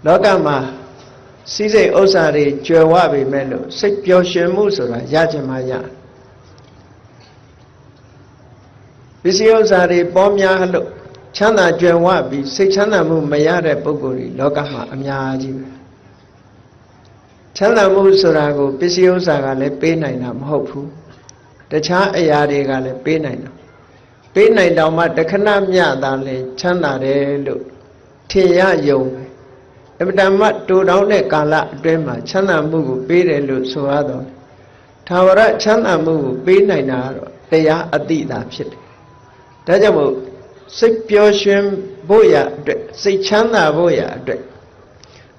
လောကမှာစီးစိမ်ဥစ္စာတွေကျွယ်ဝပေမဲ့လို့စိတ်ပျော်ရွှင်မှုဆိုတာရချင်မှရပစ္စည်းဥစ္စာတွေပေါများလို့ချမ်းသာကြွယ်ဝပြီးစိတ်ချမ်းသာမှုမရတဲ့ပုဂ္ဂိုလ်တွေလောကမှာအများကြီးပဲချမ်းသာမှုဆိုတာကိုပစ္စည်းဥစ္စာကလည်းပေးနိုင်တာမဟုတ်ဘူးတခြားအရာတွေကလည်းပေးနိုင်တာပေးနိုင်တော့မှတခဏမျှတာလဲချမ်းသာတယ်လို့ထင်ရယုံအပ္ပတမတူတောင်းတဲ့ကာလအတွင်းမှာချမ်းသာမှုကိုပေးတယ်လို့ဆိုရတော့သာဝရချမ်းသာမှုကိုပေးနိုင်တာကတော့တရားအတိတာဖြစ်တယ်ဒါကြောင့်မို့စိတ်ပျော်ရွှင်ဖို့ရအတွက်စိတ်ချမ်းသာဖို့ရအတွက်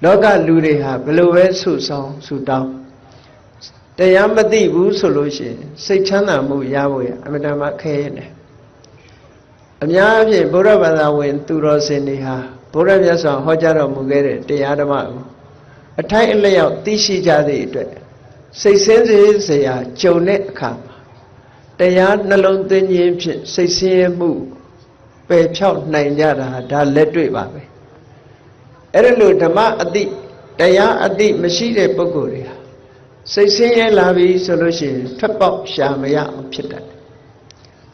လောကလူတွေဟာဘယ်လိုပဲဆုဆောင်ဆုတောင်းတရားမသိဘူးဆိုလို့ရှိရင်စိတ်ချမ်းသာမှုရဖို့ရအမှန်တမ်းခဲရတယ်အများအားဖြင့်ဗုဒ္ဓဘာသာဝင်သူတော်စင်တွေဟာဘုရားမြတ်စွာဟောကြားတော်မူခဲ့တဲ့တရားဓမ္မကိုအထိုက်အလျောက်သိရှိကြသည့်အတွက်စိတ်ဆင်းရဲစရာကြုံတဲ့အခါမှာတရားနှလုံးသွင်းခြင်းဖြင့်စိတ်ဆင်းရဲမှုပယ်ဖြောက်နိုင်ကြတာဒါလက်တွေ့ပါပဲအဲ့ဒါလို့ဓမ္မအတိတရားအတိမရှိတဲ့ပုဂ္ဂိုလ်တွေဟာစိတ်ဆင်းရဲလာပြီဆိုလို့ရှိရင်ထွက်ပေါက်ရှာမရအောင်ဖြစ်တတ်တယ်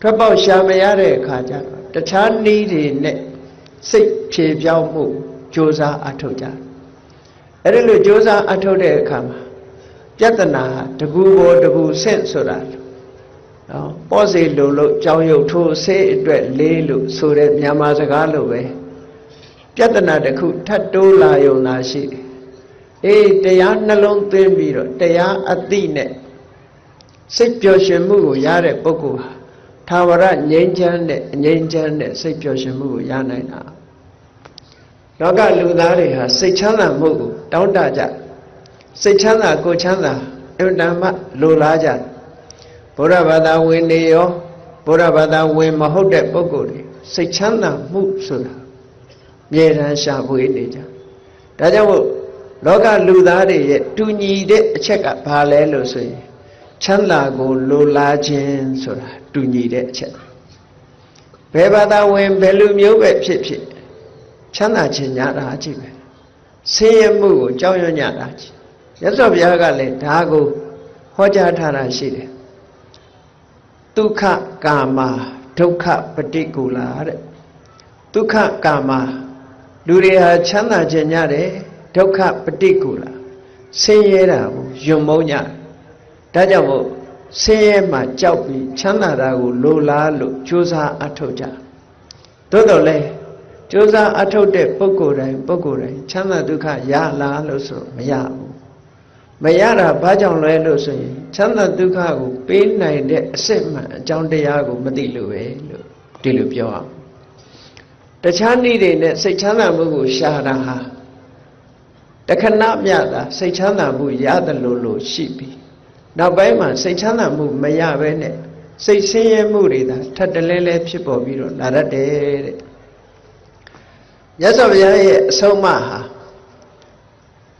ထွက်ပေါက်ရှာမရတဲ့အခါကျတော့တခြားနည်းတွေနဲ့စိတ်ဖြေပြောင်းမှုကြိုးစားအထောက်ကြအဲ့ဒါလို့ကြိုးစားအထောက်တဲ့အခါမှာပြဿနာတကူပေါ်တကူဆင့်ဆိုတာနော်ပေါ့စေလို့ကြောင်ရုပ်ထိုးဆေးအတွက်လေးလို့ဆိုတဲ့မြန်မာစကားလိုပဲပြဿနာတစ်ခုထပ်တိုးလာရုံသာရှိတယ်အေးတရားနှလုံးသွင်းပြီးတော့တရားအသိနဲ့စိတ်ပျော်ရွှင်မှုကိုရတဲ့ပုဂ္ဂိုလ်ဟာသာဝရငြိမ်းချမ်းတဲ့အငြိမ်းချမ်းတဲ့စိတ်ပျော်ရွှင်မှုကိုရနိုင်တာလောကလူသားတွေဟာစိတ်ချမ်းသာမှုကိုတောင်းတကြစိတ်ချမ်းသာကိုယ်ချမ်းသာအမှန်တမ်းလိုလားကြဘုရားဘာသာဝင်တွေရောဘုရားဘာသာဝင်မဟုတ်တဲ့ပုဂ္ဂိုလ်တွေစိတ်ချမ်းသာမှုဆိုတာမြေတမ်းရှာဖွေနေကြဒါကြောင့်မို့လောကလူသားတွေရဲ့တူညီတဲ့အချက်ကဘာလဲလို့ဆိုရင်ချမ်းသာကိုလိုလားခြင်းဆိုတာတူညီတဲ့အချက်ဘယ်ဘာသာဝင်ဘယ်လူမျိုးပဲဖြစ်ဖြစ်ချမ်းသာခြင်းညာတာကြည့်ပဲဆင်းရဲမှုကိုကြောက်ရွံ့ကြတာကြည့်မြတ်စွာဘုရားကလည်းဒါကိုဟောကြားထားတာရှိတယ်ဒုက္ခကာမဒုက္ခပฏิကူလာတဲ့ဒုက္ခကာမလူတွေဟာချမ်းသာခြင်းညာတယ်ဒုက္ခပฏิကူလာဆင်းရဲတာကိုယွံမုန်းကြဒါကြောင့်မို့ဆင်းရဲမှကြောက်ပြီးချမ်းသာတာကိုလိုလားလို့ကြိုးစားအထောက်ကြသို့တော်လည်းကြိုးစားအထောက်တဲ့ပုဂ္ဂိုလ်တိုင်းချမ်းသာဒုက္ခရလားလို့ဆိုမရဘူးမရတာဘာကြောင့်လဲလို့ဆိုရင်ချမ်းသာဒုက္ခကိုပေးနိုင်တဲ့အစစ်မှန်အကြောင်းတရားကိုမသိလို့ပဲလို့ဒီလိုပြောအောင်တခြားနည်းတွေနဲ့စိတ်ချမ်းသာမှုကိုရှာတာဟာတခဏမျှတာစိတ်ချမ်းသာမှုရတယ်လို့ရှိပြီနောက်ပိုင်းမှာစိတ်ချမ်းသာမှုမရဘဲနဲ့စိတ်ဆင်းရဲမှုတွေသာထပ်တလဲလဲဖြစ်ပေါ်ပြီးတော့လာတတ်တယ်တဲ့မြတ်စွာဘုရားရဲ့အဆုံးအမဟာ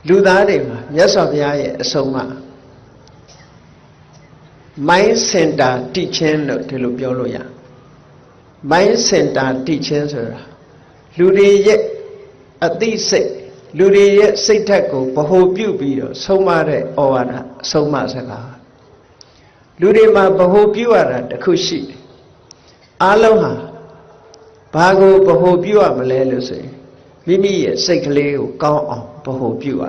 လူသားတွေမှာမြတ်စွာဘုရားရဲ့အဆုံးအမ mind center teaching လို့ဒီလိုပြောလို့ရ mind center teaching ဆိုတာလူတွေရဲ့အသိစိတ်လူတွေရဲ့စိတ်ဓာတ်ကိုဗဟိုပြုပြီးတော့ဆုံးမတဲ့ဩဝါဒဆုံးမစကားလူတွေမှာဗဟိုပြုရတာတစ်ခုရှိတယ်အားလုံးဟာဘာကိုဗဟိုပြုရမလဲလို့ဆိုရင်မိမိရဲ့စိတ်ကလေးကိုကောင်းအောင်ဗဟိုပြုရ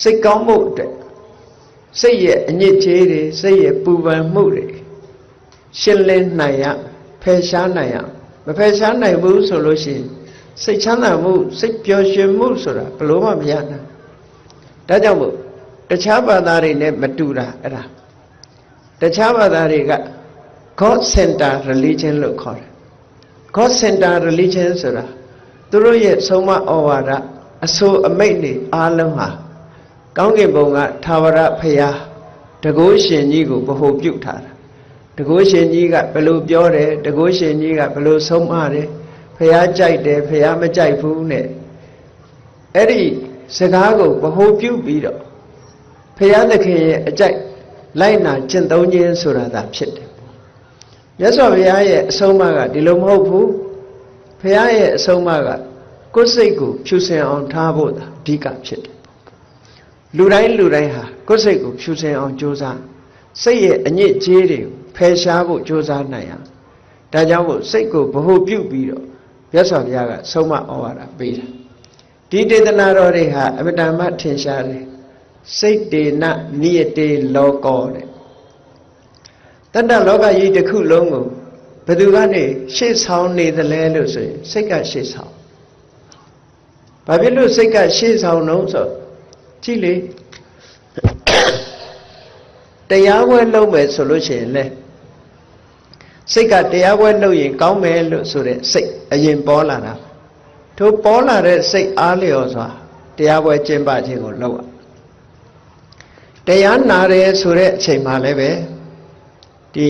စိတ်ကောင်းမှုအတွက်စိတ်ရဲ့အညစ်အကြေးတွေစိတ်ရဲ့ပူပန်မှုတွေရှင်းလင်းနိုင်ရဖယ်ရှားနိုင်ရမဖယ်ရှားနိုင်ဘူးဆိုလို့ရှိရင်စိတ်ချမ်းသာမှုစိတ်ပျော်ရွှင်မှုဆိုတာဘယ်လိုမှမရနိုင်ဒါကြောင့်မို့တခြားဘာသာတွေနဲ့မတူတာအဲ့ဒါတခြားဘာသာတွေက God Center Religion လို့ခေါ်တယ် God Center Religion ဆိုတာသူတို့ရဲ့ဆုံးမဩဝါဒအဆိုအမိန့်တွေအားလုံးဟာကောင်းကင်ဘုံကထာဝရဘုရားတကုရှင်ကြီးကိုဗဟိုပြုထားတာတကုရှင်ကြီးကဘယ်လိုပြောတယ်တကုရှင်ကြီးကဘယ်လိုဆုံးမတယ်ဘုရားကြိုက်တယ်ဘုရားမကြိုက်ဘူးနဲ့အဲ့ဒီစကားကိုဗဟိုပြုပြီးတော့ဘုရားသခင်ရဲ့အကြိုက်လိုက်နာကျင့်သုံးခြင်းဆိုတာသာဖြစ်တယ်မြတ်စွာဘုရားရဲ့အဆုံးအမကဒီလိုမဟုတ်ဘူးဘုရားရဲ့အဆုံးအမက ကိုယ်စိတ်ကိုဖြူစင်အောင်ထားဖို့အဓိကဖြစ်တယ်လူတိုင်းဟာကိုယ်စိတ်ကိုဖြူစင်အောင်ကြိုးစားစိတ်ရဲ့အညစ်အကြေးတွေကိုဖယ်ရှားဖို့ကြိုးစားနိုင်ရဒါကြောင့်မို့စိတ်ကိုဗဟုပြုပြီးတော့မြတ်စွာဘုရားကဆုံးမဩဝါဒပေးတာဒီဒေသနာတော်တွေဟာအမတန်မှထင်ရှားတယ်စိတ်တေနနိယတေလောကောတဲ့တတ္တလောကကြီးတစ်ခုလုံးကိုဘယ်သူကနေရှေ့ဆောင်နေသလဲလို့ဆိုရင်စိတ်ကရှေ့ဆောင်ဘာဖြစ်လို့စိတ်ကရှေ့ဆောင်တော့ဆိုကြည့်လေတရားပွဲလုပ်မယ်ဆိုလို့ရှိရင်လေစိတ်ကတရားပွဲလုပ်ရင်ကောင်းမယ်လို့ဆိုတဲ့စိတ်အရင်ပေါ်လာတာထိုပေါ်လာတဲ့စိတ်အားလျော်စွာတရားပွဲကျင့်ပခြင်းကိုလုပ်ရတရားနာတယ်ဆိုတဲ့အချိန်မှလည်းပဲဒီ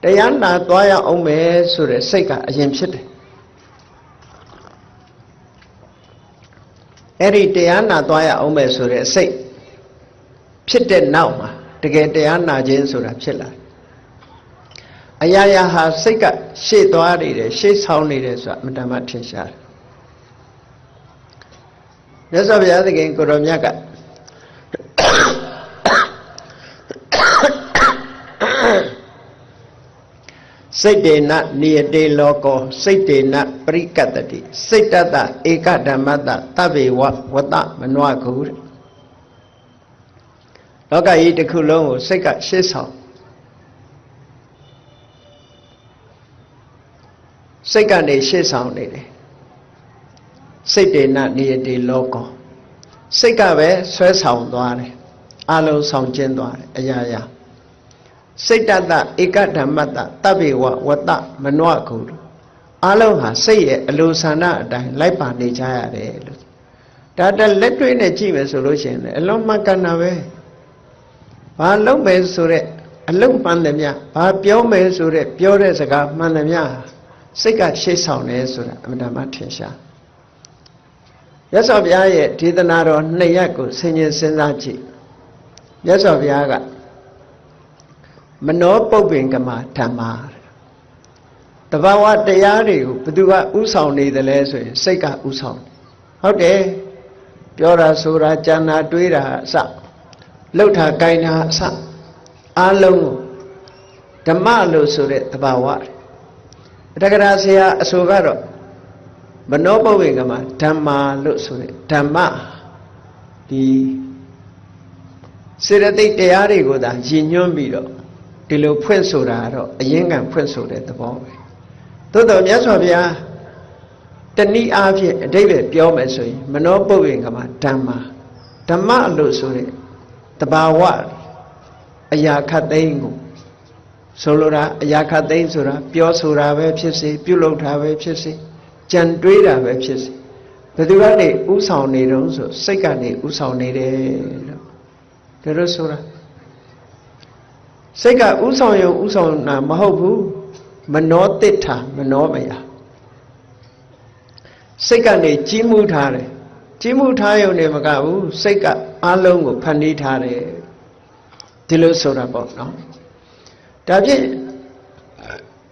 တရားနာသွားရအောင်မယ်ဆိုတဲ့စိတ်ကအရင်ဖြစ်တယ်အဲ့ဒီတရားနာသွားရအောင်မယ်ဆိုတဲ့စိတ်ဖြစ်တဲ့နောက်မှာတကယ်တရားနာခြင်းဆိုတာဖြစ်လာအရာရာဟာစိတ်ကရှေ့သွားနေတယ်ရှေ့ဆောင်နေတယ်ဆိုတာအမှန်တမ်းထင်ရှားတယ်မြတ်စွာဘုရားသခင်ကိုရောမြတ်ကစိတ်တေနနိယတေလောကောစိတ်တေနပရိကတ္တိစိတ်တတဧကဓမ္မတသဗ္ဗေဝဝတ္တမနွာကုတဲ့လောကကြီးတစ်ခုလုံးကိုစိတ်ကရှေ့ဆောင်စိတ်ကနေရှေ့ဆောင်နေတယ်စိတ်တေနနိယတေလောကောစိတ်ကပဲဆွဲဆောင်သွားတယ်အလုံးဆောင်ကျင်းသွားတယ်အရာရာစိတ်တတဧကဓမ္မတသဗ္ဗေဝဝတ္တမနွကုအလုံးဟာစိတ်ရဲ့အလိုဆန္ဒအတိုင်းလိုက်ပါနေကြရတယ်လို့ဒါတလက်တွေ့နဲ့ကြည့်မယ်ဆိုလို့ရှိရင်လည်းအလုံးမှန်ကန်တာပဲဘာလုပ်မယ်ဆိုတဲ့အလုံးမှန်တယ်များဘာပြောမယ်ဆိုတဲ့ပြောတဲ့စကားမှန်တယ်များစိတ်ကရှေ့ဆောင်တယ်ဆိုတာအမှန်တမ်းထင်ရှားမြတ်စွာဘုရားရဲ့ဒေသနာတော်2ရပ်ကိုဆင်ခြင်စဉ်းစားကြည့်မြတ်စွာဘုရားကမနောပုပ္ပင်ကမဓမ္မာတဘာဝတရားတွေကိုဘယ်သူကဥဆောင်နေတယ်လဲဆိုရင်စိတ်ကဥဆောင်ဟုတ်တယ်ပြောတာဆိုတာကြံတာတွေးတာအစလှုပ်တာကိုင်တာအစအားလုံးဓမ္မလို့ဆိုတဲ့တဘာဝတက္ကရာဆရာအဆိုကတော့မနောပုပ္ပင်ကမဓမ္မာလို့ဆိုတဲ့ဓမ္မဒီစေတသိက်တရားတွေကိုသာရည်ညွှန်းပြီးတော့ဒီလိုဖွင့်ဆိုတာတော့အရင်ကဖွင့်ဆိုတဲ့သဘောပဲသို့တော်မြတ်စွာဘုရားတနည်းအားဖြင့်အဓိပ္ပာယ်ပြောမယ်ဆိုရင်မနောပုပ္ပင်ကမဓမ္မာဓမ္မလို့ဆိုတဲ့တဘာဝအရာခတ်သိမ်းကိုဆိုလိုတာအရာခတ်သိမ်းဆိုတာပြောဆိုတာပဲဖြစ်စေပြုလုပ်တာပဲဖြစ်စေကြံတွေးတာပဲဖြစ်စေဘယ်သူကနေဥဆောင်နေတုံးဆိုစိတ်ကနေဥဆောင်နေတယ်လို့ဒါလို့ဆိုတာစိတ်ကဥဆောင်ရုံဥဆောင်တာမဟုတ်ဘူးမနောတိဋ္ဌာမနောမယစိတ်ကနေကြီးမှုထားတယ်ကြီးမှုထားရုံနဲ့မကဘူးစိတ်ကအလုံးကိုဖန်တီးထားတယ်ဒီလိုဆိုတာပေါ့နော်ဒါဖြင့်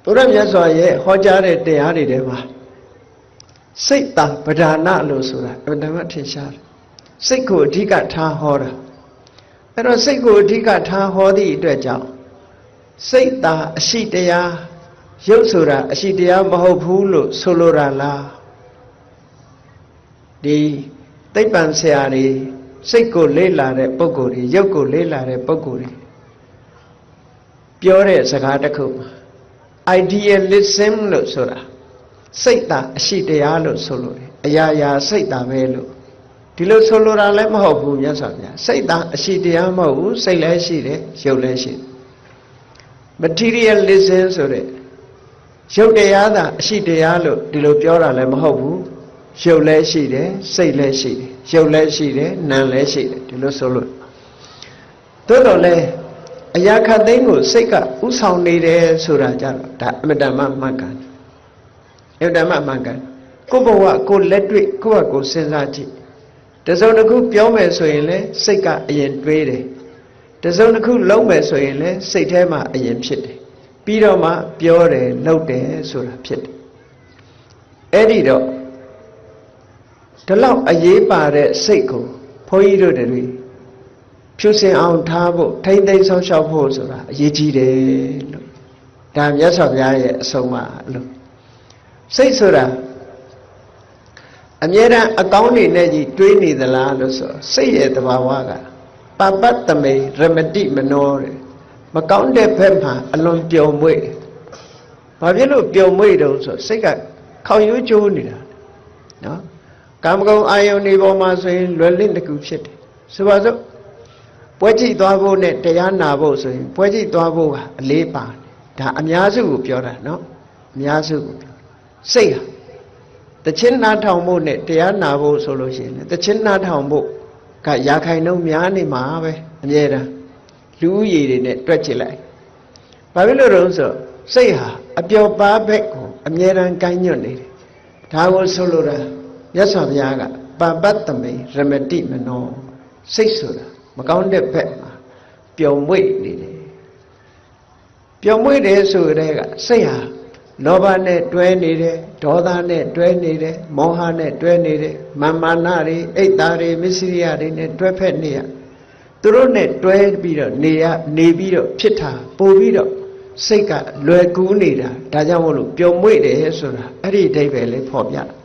ဘုရားမြတ်စွာရဲ့ဟောကြားတဲ့တရားတွေထဲမှာစိတ်တပဓာနလို့ဆိုတာအမှန်တမ်းထင်ရှားတယ်စိတ်ကိုအဓိကထားဟောတာအဲ့တော့စိတ်ကိုအဓိကထားဟောသည့်အတွက်ကြောင့်စိတ်သာအရှိတရားရုပ်ဆိုတာအရှိတရားမဟုတ်ဘူးလို့ဆိုလိုတာလားဒီသိပ္ပံဆရာတွေစိတ်ကိုလေ့လာတဲ့ပုဂ္ဂိုလ်တွေရုပ်ကိုလေ့လာတဲ့ပုဂ္ဂိုလ်တွေပြောတဲ့စကားတစ်ခု idealism လို့ဆိုတာစိတ်သာအရှိတရားလို့ဆိုလို့တယ်အရာရာစိတ်သာပဲလို့ဒီလိုဆိုလိုတာလည်းမဟုတ်ဘူးမြတ်စွာဘုရားစိတ်သာအရှိတရားမဟုတ်ဘူးစိတ်လည်းရှိတယ်ရုပ်လည်းရှိတယ် materialism ဆိုတဲ့ရုပ်တရားသာအရှိတရားလို့ဒီလိုပြောတာလည်းမဟုတ်ဘူးရုပ်လည်းရှိတယ်စိတ်လည်းရှိတယ်ရုပ်လည်းရှိတယ်နာမ်လည်းရှိတယ်ဒီလိုဆိုလို့သို့တော်လည်းအရာခတ်သိမ်းကိုစိတ်ကဥဆောင်နေတယ်ဆိုတာကြတော့ဒါအမတ္တမမှန်ကန်အမတ္တမမှန်ကန်ကိုယ့်ဘဝကိုလက်တွေ့ကိုယ့်ဘဝကိုစဉ်းစားကြည့်တစုံတစ်ခုပြောမယ်ဆိုရင်လည်းစိတ်ကအရင်တွေးတယ်တစုံတစ်ခုလုပ်မယ်ဆိုရင်လည်းစိတ်ထဲမှာအရင်ဖြစ်တယ်ပြီးတော့မှပြောတယ်လုပ်တယ်ဆိုတာဖြစ်တယ်အဲ့ဒီတော့ ဒီလောက်အရေးပါတဲ့စိတ်ကိုဘုန်းကြီးတို့တွေဖြူစင်အောင်ထားဖို့ထိမ့်သိမ်းဆောက်ရှောက်ဖို့ဆိုတာအရေးကြီးတယ်လို့ဒါမြတ်စွာဘုရားရဲ့အဆုံးအမလို့စိတ်ဆိုတာအမြဲတမ်းအကောင်းတွေနဲ့ကြီးတွေးနေသလားလို့ဆိုစိတ်ရဲ့သဘာဝကပပတ်တမေရမတိမနောတဲ့မကောင်းတဲ့ဘက်မှာအလွန်ပျော်မွေ့ဘာဖြစ်လို့ပျော်မွေ့တုံးဆိုစိတ်ကခေါင်ရိုးကျိုးနေတာနော်ကာမဂုဏ်အာယုန်ဒီပေါ်မှာဆိုရင်လွယ်လင့်တကူဖြစ်တယ်ဆိုပါစို့ပွဲကြည့်သွားဖို့နဲ့တရားနာဖို့ဆိုရင်ပွဲကြည့်သွားဖို့ကအလေးပါတယ်ဒါအများစုကိုပြောတာနော်အများစုကိုပြောစိတ်ဟာတခြင်းနာထောင်ဖို့နဲ့တရားနာဖို့ဆိုလို့ရှိရင်တခြင်းနာထောင်ဖို့ကရာခိုင်နှုန်းများနေမှာပဲအမြဲတမ်းလူဦးရေတွေနဲ့တွက်ကြည့်လိုက်ဘာဖြစ်လို့လဲဆိုစိတ်ဟာအပျော်ပါးဘက်ကိုအမြဲတမ်းကိုင်းညွတ်နေတယ်ဒါကိုဆိုလိုတာမြတ်စွာဘုရားကပပတ်တမေရမတိမနောစိတ်ဆိုတာမကောင်းတဲ့ဘက်မှာပျော်မွေ့နေတယ်ပျော်မွေ့တယ်ဆိုတဲ့ကစိတ်ဟာလောဘနဲ့တွဲနေတယ်ဒေါသနဲ့တွဲနေတယ်မောဟနဲ့တွဲနေတယ်မာနတွေအိတ်သားတွေမစ္စရိယတွေနဲ့တွဲဖက်နေရသူတို့နဲ့တွဲပြီးတော့နေပြီးတော့ဖြစ်တာပို့ပြီးတော့စိတ်ကလွယ်ကူးနေတာဒါကြောင့်မို့လို့ပျော်မွေ့တယ်ဆိုတာအဲ့ဒီအဓိပ္ပာယ်လေးဖော်ပြတာ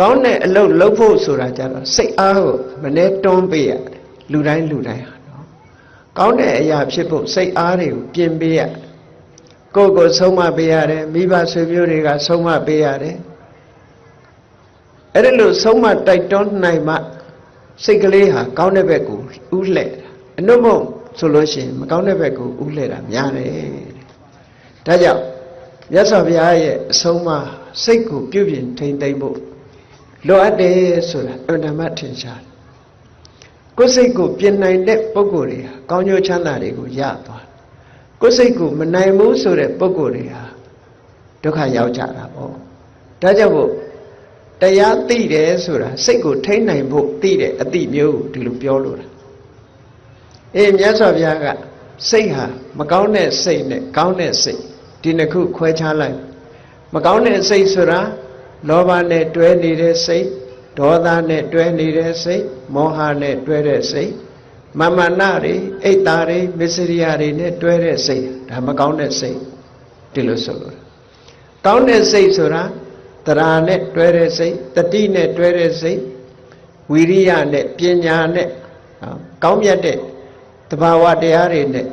ကောင်းတဲ့အလုပ်လုပ်ဖို့ဆိုတာကြတော့စိတ်အားကိုမနှဲတွန်းပေးရတယ်လူတိုင်းဟာနော်ကောင်းတဲ့အရာဖြစ်ဖို့စိတ်အားတွေကိုပြင်ပေးရကိုယ့်ကိုဆုံးမပေးရတယ်မိဘဆွေမျိုးတွေကဆုံးမပေးရတယ်အဲ့ဒါလို့ဆုံးမတိုက်တွန်းနိုင်မှစိတ်ကလေးဟာကောင်းတဲ့ဘက်ကိုဥလှဲ့အနှုတ်မဟုတ်ဆိုလို့ရှိရင်မကောင်းတဲ့ဘက်ကိုဥလှဲ့တာများတယ်ဒါကြောင့်မြတ်စွာဘုရားရဲ့အဆုံးအမစိတ်ကိုပြုပြင်ထိန်သိမ်းဖို့လိုအပ်တယ်ဆိုတာအမှန်တမ်းထင်ရှားတယ်ကိုယ်စိတ်ကိုပြင်နိုင်တဲ့ပုဂ္ဂိုလ်တွေဟာကောင်းကျိုးချမ်းသာတွေကိုရသွားကိုယ်စိတ်ကိုမနိုင်ဘူးဆိုတဲ့ပုဂ္ဂိုလ်တွေဟာဒုက္ခရောက်ကြတာပေါ့ဒါကြောင့်မို့တရားသိတယ်ဆိုတာစိတ်ကိုထိန်းနိုင်ဖို့သိတဲ့အသိမျိုးကိုဒီလိုပြောလို့တာမြတ်စွာဘုရားကစိတ်ဟာမကောင်းတဲ့စိတ်နဲ့ကောင်းတဲ့စိတ်ဒီနှစ်ခုခွဲခြားလိုက်မကောင်းတဲ့စိတ်ဆိုတာလောဘနဲ့တွဲနေတဲ့စိတ်ဒေါသနဲ့တွဲနေတဲ့စိတ်မောဟနဲ့တွဲတဲ့စိတ်မာနတွေအိတ်သားတွေမစ္စရိယတွေနဲ့တွဲတဲ့စိတ်ဒါမကောင်းတဲ့စိတ်ဒီလိုဆိုလို့ကောင်းတဲ့စိတ်ဆိုတာတရာနဲ့တွဲတဲ့စိတ်တတိနဲ့တွဲတဲ့စိတ်ဝီရိယနဲ့ပညာနဲ့ကောင်းမြတ်တဲ့တဘာဝတရားတွေနဲ့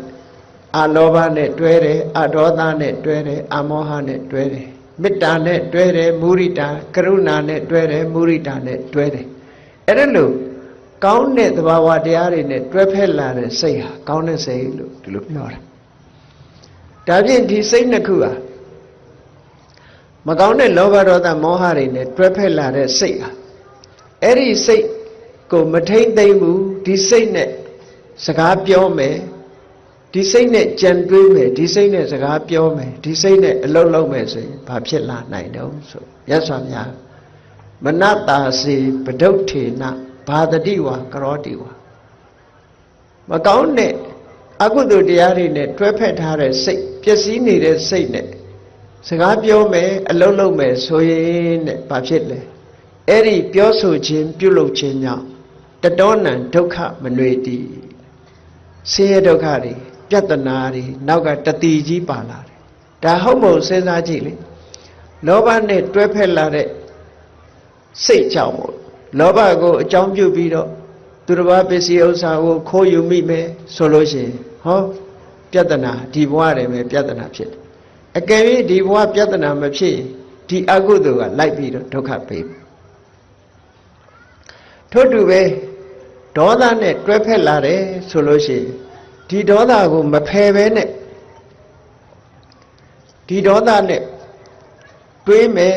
အလောဘနဲ့တွဲတယ်အဒေါသနဲ့တွဲတယ်အမောဟနဲ့တွဲတယ်မေတ္တာနဲ့တွဲတယ်မုရိတာကရုဏာနဲ့တွဲတယ်မုရိတာနဲ့တွဲတယ်အဲ့ဒါလို့ကောင်းတဲ့သဘာဝတရားတွေနဲ့တွဲဖက်လာတဲ့စိတ်ဟာကောင်းတဲ့စိတ်လို့ဒီလိုပြောတာဒါဖြင့်ဒီစိတ်နှစ်ခုဟာမကောင်းတဲ့လောဘဒေါသမောဟတွေနဲ့တွဲဖက်လာတဲ့စိတ်ဟာအဲ့ဒီစိတ်ကိုမထိမ့်သိမ့်ဘူးဒီစိတ်နဲ့စကားပြောမယ်ဒီစိတ်နဲ့ကြံတွေးမယ်ဒီစိတ်နဲ့စကားပြောမယ်ဒီစိတ်နဲ့အလုပ်လုပ်မယ်ဆိုရင်ဘာဖြစ်လာနိုင်တော့ဆိုမြတ်စွာဘုရားမနတာစေပဒုဋ္ဌေနဘာတတိဝါကရောတိဝါမကောင်းတဲ့အကုသိုလ်တရားတွေနဲ့တွဲဖက်ထားတဲ့စိတ်ပျက်စီးနေတဲ့စိတ်နဲ့စကားပြောမယ်အလုပ်လုပ်မယ်ဆိုရင်တဲ့ဘာဖြစ်လဲအဲ့ဒီပြောဆိုခြင်းပြုလုပ်ခြင်းကြောင့်တတောနံဒုက္ခမနွေတိဆင်းရဲဒုက္ခတွေပြဿနာတွေနောက်ကတတိကြီးပါလာတယ်ဒါဟုတ်မဟုတ်စဉ်းစားကြည့်လေလောဘနဲ့တွဲဖက်လာတဲ့စိတ်ကြောင့်မို့လောဘကိုအကြောင်းပြုပြီးတော့သူတစ်ပါးပစ္စည်းဥစ္စာကိုခိုးယူမိမယ်ဆိုလို့ရှိရင်ဟောပြဿနာဒီဘဝတည်းပဲပြဿနာဖြစ်တယ်အကယ်၍ဒီဘဝပြဿနာမဖြစ်ရင်ဒီအကုသိုလ်ကလိုက်ပြီးတော့ဒုက္ခပေးထို့တူပဲဒေါသနဲ့တွဲဖက်လာတယ်ဆိုလို့ရှိရင်ဒီဒေါသကိုမဖယ်ပဲနဲ့ဒီဒေါသနဲ့တွေးမယ်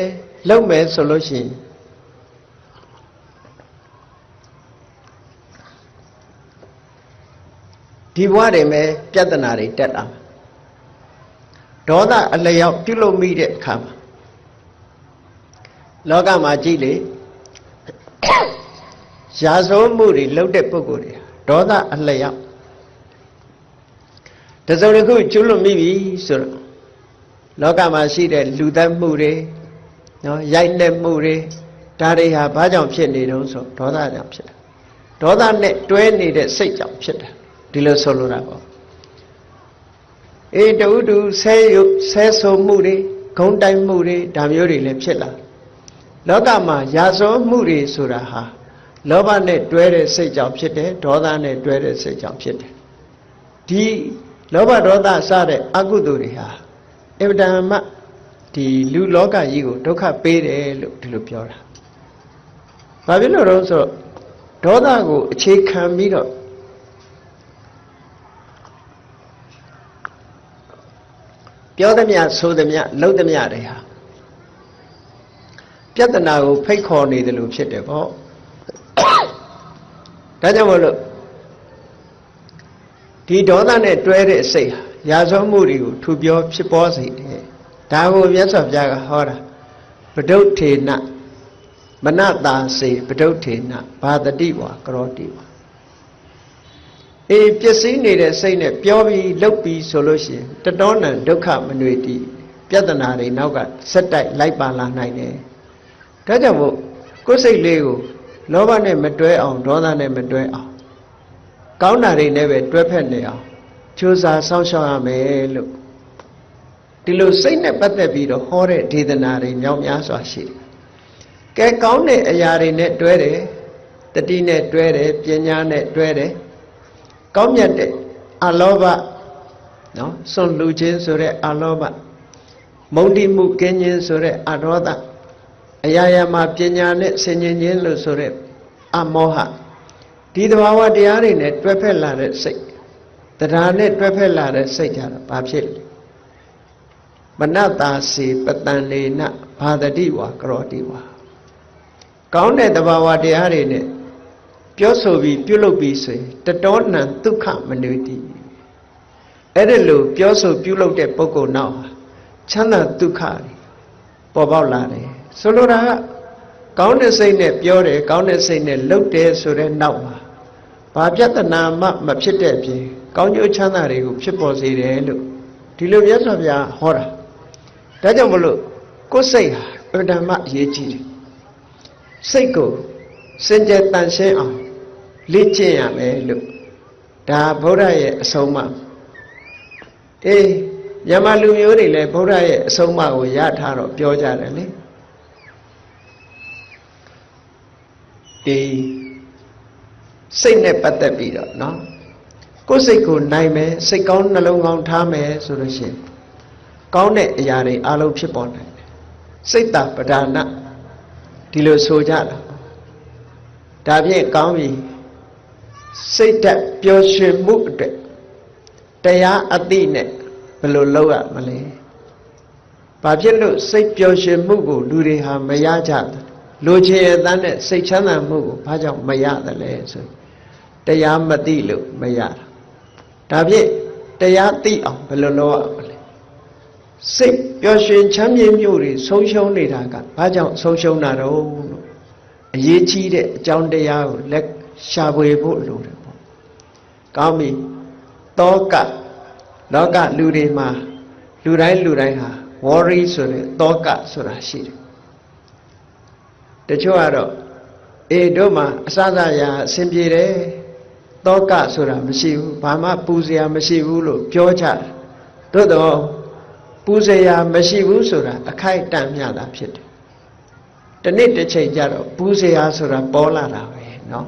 လုပ်မယ်ဆိုလို့ရှိရင်ဒီဘဝတွေမှာပြဿနာတွေတက်လာဒေါသအလျောက်ပြုလုပ်မိတဲ့အခါမှာလောကမှာကြည့်လေရာဇဝမှုတွေလုပ်တဲ့ပုဂ္ဂိုလ်တွေဒေါသအလျောက်တစုံတစ်ခုကျွလွန်မိပြီဆိုတော့လောကမှာရှိတဲ့လူသတ်မှုတွေနော်ရိုက်နှက်မှုတွေ ဒါတွေဟာဘာကြောင့်ဖြစ်နေတုံးဆိုဒေါသကြောင့်ဖြစ်တာဒေါသနဲ့တွဲနေတဲ့စိတ်ကြောင့်ဖြစ်တာဒီလိုဆိုလိုတာပေါ့တူတူဆဲဆိုမှုတွေဂုံတိုင်မှုတွေဒါမျိုးတွေလည်းဖြစ်လာလောကမှာရာဇဝမှုတွေဆိုတာဟာလောဘနဲ့တွဲတဲ့စိတ်ကြောင့်ဖြစ်တယ်ဒေါသနဲ့တွဲတဲ့စိတ်ကြောင့်ဖြစ်တယ်ဒီလောဘဒေါသစတဲ့အကုသိုလ်တွေဟာအဗ္ဗဒမဒီလူလောကကြီးကိုဒုက္ခပေးတယ်လို့ဒီလိုပြောတာဘာဖြစ်လို့တော့ဆိုတော့ဒေါသကိုအခြေခံပြီးတော့ပြောသမျှဆိုသမျှလုပ်သမျှတွေဟာပြဿနာကိုဖိတ်ခေါ်နေတယ်လို့ဖြစ်တယ်ပေါ့ဒါကြောင့်မလို့ဒီဒေါသနဲ့တွဲတဲ့စိတ်ဟာရာဇဝမှုတွေကိုထူပြောဖြစ်ပေါ်စေတယ်ဒါကိုမြတ်စွာဘုရားကဟောတာပဒုဋ္ဌေနမနတာစေပဒုဋ္ဌေနဘာတတိဝါကရောတိဝါပစ္စည်းနေတဲ့စိတ်နဲ့ပြောပြီးလုပ်ပြီးဆိုလို့ရှိရင်တတောနံဒုက္ခမနွေတိပြဿနာတွေနောက်ကဆက်တိုက်လိုက်ပါလာနိုင်တယ်ဒါကြောင့်မို့ကိုယ်စိတ်လေးကိုလောဘနဲ့မတွဲအောင်ဒေါသနဲ့မတွဲအောင်ကောင်းတာတွေနဲ့ပဲတွဲဖက်နေအောင်ကြိုးစားစောင့်ရှောက်ရမယ်လို့ဒီလိုစိတ်နဲ့ပတ်သက်ပြီးတော့ဟောတဲ့ဒေသနာတွေမြောက်များစွာရှိတယ်ကဲကောင်းတဲ့အရာတွေနဲ့တွဲတယ်တတိနဲ့တွဲတယ်ပညာနဲ့တွဲတယ်ကောင်းမြတ်တဲ့အလောဘနော်စွန့်လူခြင်းဆိုတဲ့အလောဘမုန်းတိမှုကင်းခြင်းဆိုတဲ့အဒေါသအရာရာမှာပညာနဲ့ဆင်ញင်ခြင်းလို့ဆိုတဲ့အမောဟဒီသဘာဝတရားတွေနဲ့တွဲဖက်လာတဲ့စိတ်တရားနဲ့တွဲဖက်လာတဲ့စိတ်ကြတော့ဘာဖြစ်လဲမနတာစီပတန်လေနဘာတတိဝါကရောတိဝါကောင်းတဲ့သဘာဝတရားတွေနဲ့ပြောဆိုပြီးပြုလုပ်ပြီးဆိုရင်တတောနံဒုက္ခမနွေတိအဲ့ဒါလို့ပြောဆိုပြုလုပ်တဲ့ပုဂ္ဂိုလ်နောက်ဟာချမ်းသာဒုက္ခတွေပေါ်ပေါက်လာတယ်ဆိုလိုတာကကောင်းတဲ့စိတ်နဲ့ပြောတယ်ကောင်းတဲ့စိတ်နဲ့လုပ်တယ်ဆိုတဲ့နောက်မှာဘာပြဿနာမှမဖြစ်တဲ့အပြင်ကောင်းကျိုးချမ်းသာတွေကိုဖြစ်ပေါ်စေတယ်လို့ဒီလိုမြတ်စွာဘုရားဟောတာဒါကြောင့်မလို့ကိုယ်စိတ်ဟာအမှန်မှအရေးကြီးတယ်စိတ်ကိုစင်ကြယ်တန်ရှင်းအောင်လေ့ကျင့်ရမယ်လို့ဒါဗုဒ္ဓရဲ့အဆုံးအမမြန်မာလူမျိုးတွေလည်းဗုဒ္ဓရဲ့အဆုံးအမကိုရထားတော့ပြောကြတယ်လေဒီစိတ်နဲ့ပတ်သက်ပြီးတော့เนาะကိုယ်စိတ်ကိုနိုင်မယ်စိတ်ကောင်းနှလုံးကောင်းထားမယ်ဆိုလို့ရှိရင်ကောင်းတဲ့အရာတွေအလုံးဖြစ်ပေါ်နိုင်တယ်စိတ်တပဒါနဒီလိုဆိုကြတာဒါဖြင့်ကောင်းပြီစိတ်ဓာတ်ပျော်ရွှင်မှုအတွက်တရားအသိနဲ့ဘယ်လိုလုပ်ရမလဲဘာဖြစ်လို့စိတ်ပျော်ရွှင်မှုကိုလူတွေဟာမရကြဘူးလူချင်ရတဲ့နဲ့စိတ်ချမ်းသာမှုကိုဘာကြောင့်မရတယ်လဲဆိုတရားမသိလို့မရတာဒါဖြင့်တရားသိအောင်ဘယ်လိုလုပ်ရမလဲစိတ်ပျော်ရွှင်ချမ်းမြေ့မှုတွေဆုံးရှုံးနေတာကဘာကြောင့်ဆုံးရှုံးတာတော့လို့အရေးကြီးတဲ့အကြောင်းတရားကိုလက်ရှာဖွေဖို့လိုတယ်ပေါ့ကောင်းပြီတောကလောကလူတွေမှာလူတိုင်းဟာ worry ဆိုတဲ့တောကဆိုတာရှိတယ်တချို့ကတော့တို့မှာအစစရာအဆင်ပြေတယ်တောကဆိုတာမရှိဘူးဘာမှပူစရာမရှိဘူးလို့ပြောကြတယ်သို့တော့ပူစရာမရှိဘူးဆိုတာအခိုက်အတန့်မျှတာဖြစ်တယ်တနေ့တစ်ချိန်ကျတော့ပူစရာဆိုတာပေါ်လာတာပဲเนาะ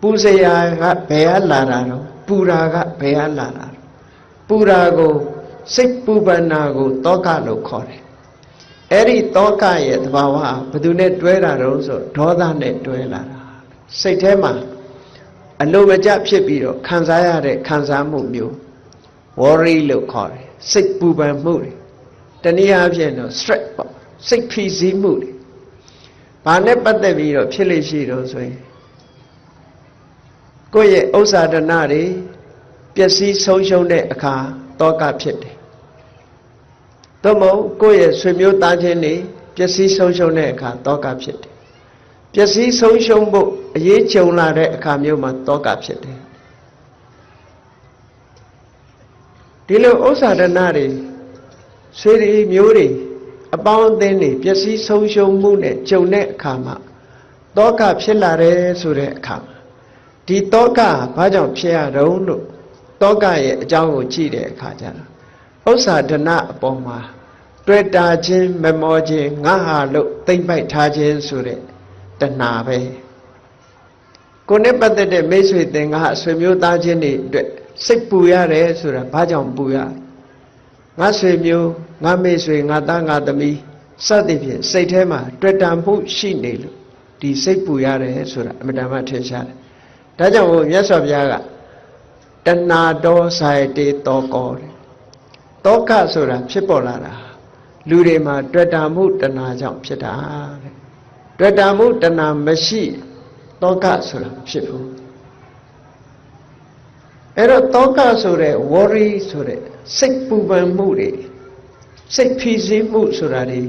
ပူစရာကဘယ်ကလာတာတော့ပူရာကဘယ်ကလာတာပူရာကိုစိတ်ပူပန်တာကိုတောကလို့ခေါ်တယ်အဲ့ဒီတောကရဲ့သဘာဝဘယ်သူနဲ့တွဲတာတော့ဆိုဒေါသနဲ့တွဲလာတာစိတ်ထဲမှာအလိုမကျဖြစ်ပြီးတော့ခံစားရတဲ့ခံစားမှုမျိုး worry လို့ခေါ်တယ်စိတ်ပူပန်မှုတွေတနည်းအားဖြင့်တော့ stress ပေါ့စိတ်ဖိစီးမှုတွေဘာနဲ့ပတ်သက်ပြီးတော့ဖြစ်လိမ့်ရှိတော့ဆိုရင်ကိုယ့်ရဲ့ဥစ္စာဒနာတွေပျက်စီးဆုံးရှုံးတဲ့အခါတောကဖြစ်တယ်သို့မဟုတ်ကိုယ့်ရဲ့ဆွေမျိုးသားချင်းတွေပျက်စီးဆုံးရှုံးတဲ့အခါတောကဖြစ်တယ်ပျက်စီးဆုံးရှုံးဖို့အရေးကြုံလာတဲ့အခါမျိုးမှာတောကဖြစ်တယ်ဒီလိုဥစ္စာဒနာတွေဆွေတွေမျိုးတွေ အပေါင်းအသင်းတွေပျက်စီးဆုံးရှုံးမှုနဲ့ကြုံတဲ့အခါမှာတောကဖြစ်လာတယ်ဆိုတဲ့အခါမှာဒီတောကဘာကြောင့်ဖြစ်ရတော့လို့တောကရဲ့အကြောင်းကိုကြည့်တဲ့အခါကျတော့ဥစ္စာဒနာအပေါ်မှာတွေ့တာချင်းမမောခြင်းငါဟာလို့သိမ့်ပိုက်ထားခြင်းဆိုတဲ့တဏှာပဲကိုယ်နဲ့ပတ်သက်တဲ့မိတ်ဆွေသင်္ကားဆွေမျိုးသားချင်းတွေအတွက်စိတ်ပူရတယ်ဆိုတာဘာကြောင့်ပူရငါဆွေမျိုးငါမိတ်ဆွေငါသားငါသမီးစသဖြင့်စိတ်ထဲမှာတွေ့တာမှုရှိနေလို့ဒီစိတ်ပူရတယ်ဆိုတာအမှန်တမ်းထင်ရှားတယ်ဒါကြောင့်မြတ်စွာဘုရားကတဏှာတောဆိုင်တေတောကောတဲ့တောကဆိုတာဖြစ်ပေါ်လာတာလူတွေမှာတွေ့တာမှုတဏှာကြောင့်ဖြစ်တာတဲ့တွေ့တာမှုတဏှာမရှိတောကဆိုတာဖြစ်ဘူးအဲ့တော့တောကဆိုတဲ့ worry ဆိုတဲ့စိတ်ပူပန်မှုတွေစိတ်ဖိစီးမှုဆိုတာတွေ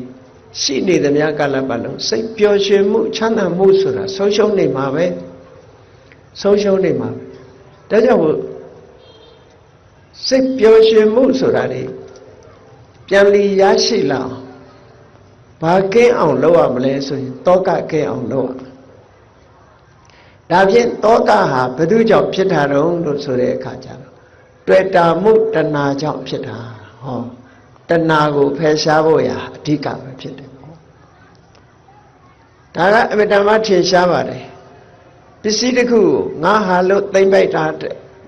ရှိနေသမျှကာလပတ်လုံးစိတ်ပျော်ရွှင်မှုချမ်းသာမှုဆိုတာဆုံးရှုံးနေမှာပဲဆုံးရှုံးနေမှာပဲဒါကြောင့်စိတ်ပျော်ရွှင်မှုဆိုတာတွေပြန်လီရရှိလာဘာကင်းအောင်လုပ်ရမလဲဆိုရင်တောကကင်းအောင်လုပ်ရဒါဖြင့်တောကဟာဘယ်သူကြောင့်ဖြစ်တာတော့လို့ဆိုတဲ့အခါကျတော့တွေ့တာမှုတဏှာကြောင့်ဖြစ်တာဟောတဏှာကိုဖယ်ရှားဖို့ရာအဓိကပဲဖြစ်တယ်ပေါ့ဒါကအမြဲတမ်းထင်ရှားပါတယ်ပစ္စည်းတစ်ခုကိုငါဟာလို့သိမ့်ပိုက်တာ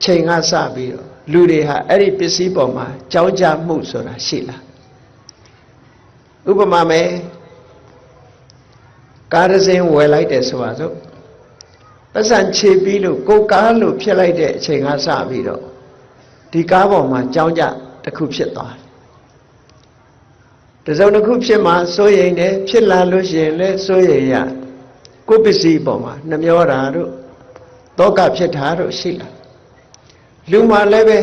ချိန်ကစပြီးတော့လူတွေဟာအဲ့ဒီပစ္စည်းပေါ်မှာကြောင်းကြမှုဆိုတာရှိလာဥပမာမယ်ကားတစ်စင်းဝယ်လိုက်တယ်ဆိုပါစို့ပတ်စံခြေပြီးလို့ကိုကားလို့ဖြစ်လိုက်တဲ့အချိန်ကစပြီးတော့ဒီကားပေါ်မှာကြောင်းကြတစ်ခုဖြစ်သွားတယ်တစုံတစ်ခုဖြစ်မှာစိုးရိမ်တယ်ဖြစ်လာလို့ရှိရင်လည်းစိုးရိမ်ရကိုပစ္စည်းပေါ်မှာနှမျောတာတို့တောကဖြစ်တာတို့ရှိလာလူမှလည်းပဲ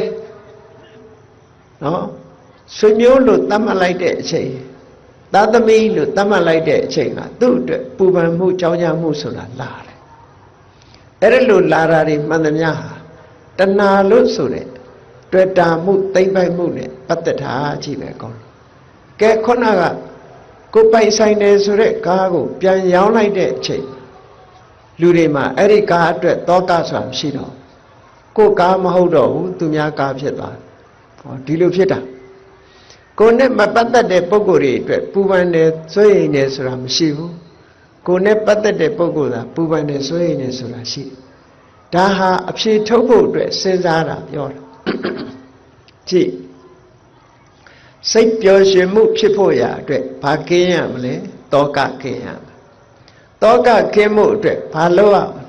နော်ဆွေမျိုးလို့သတ်မှတ်လိုက်တဲ့အချိန်သာသမီလို့သတ်မှတ်လိုက်တဲ့အချိန်ကသူ့အတွက်ပူပန်မှုကြောင်းကြမှုဆိုတာလာတယ်အဲ့ဒါလို့လာတာတွေမှန်သမျှဟာတဏှာလို့ဆိုတဲ့တွေ့တာမှုသိမ့်ပိုက်မှုနဲ့ပတ်သက်တာကြည့်ပဲကောင်းကဲခုနကကိုပိုင်ဆိုင်တယ်ဆိုတဲ့ကားကိုပြန်ရောင်းလိုက်တဲ့အချိန်လူတွေမှာအဲ့ဒီကားအတွက်တောကဆိုတာမရှိတော့ကိုကားမဟုတ်တော့ဘူးသူများကားဖြစ်သွားဟောဒီလိုဖြစ်တာကိုနဲ့မပတ်သက်တဲ့ပုဂ္ဂိုလ်တွေအတွက်ပူပန်တယ်စိုးရိမ်တယ်ဆိုတာမရှိဘူးကိုနဲ့ပတ်သက်တဲ့ပုဂ္ဂိုလ်သာပူပန်တယ်စိုးရိမ်တယ်ဆိုတာရှိဒါဟာအဖြေထုတ်ဖို့အတွက်စဉ်းစားတာပြောတာကြည့်စိတ်ပျော်ရွှင်မှုဖြစ်ဖို့ရာအတွက်ဘာကင်းရမလဲတောကကင်းရမယ်တောကကင်းမှုအတွက်ဘာလုပ်ရမလဲ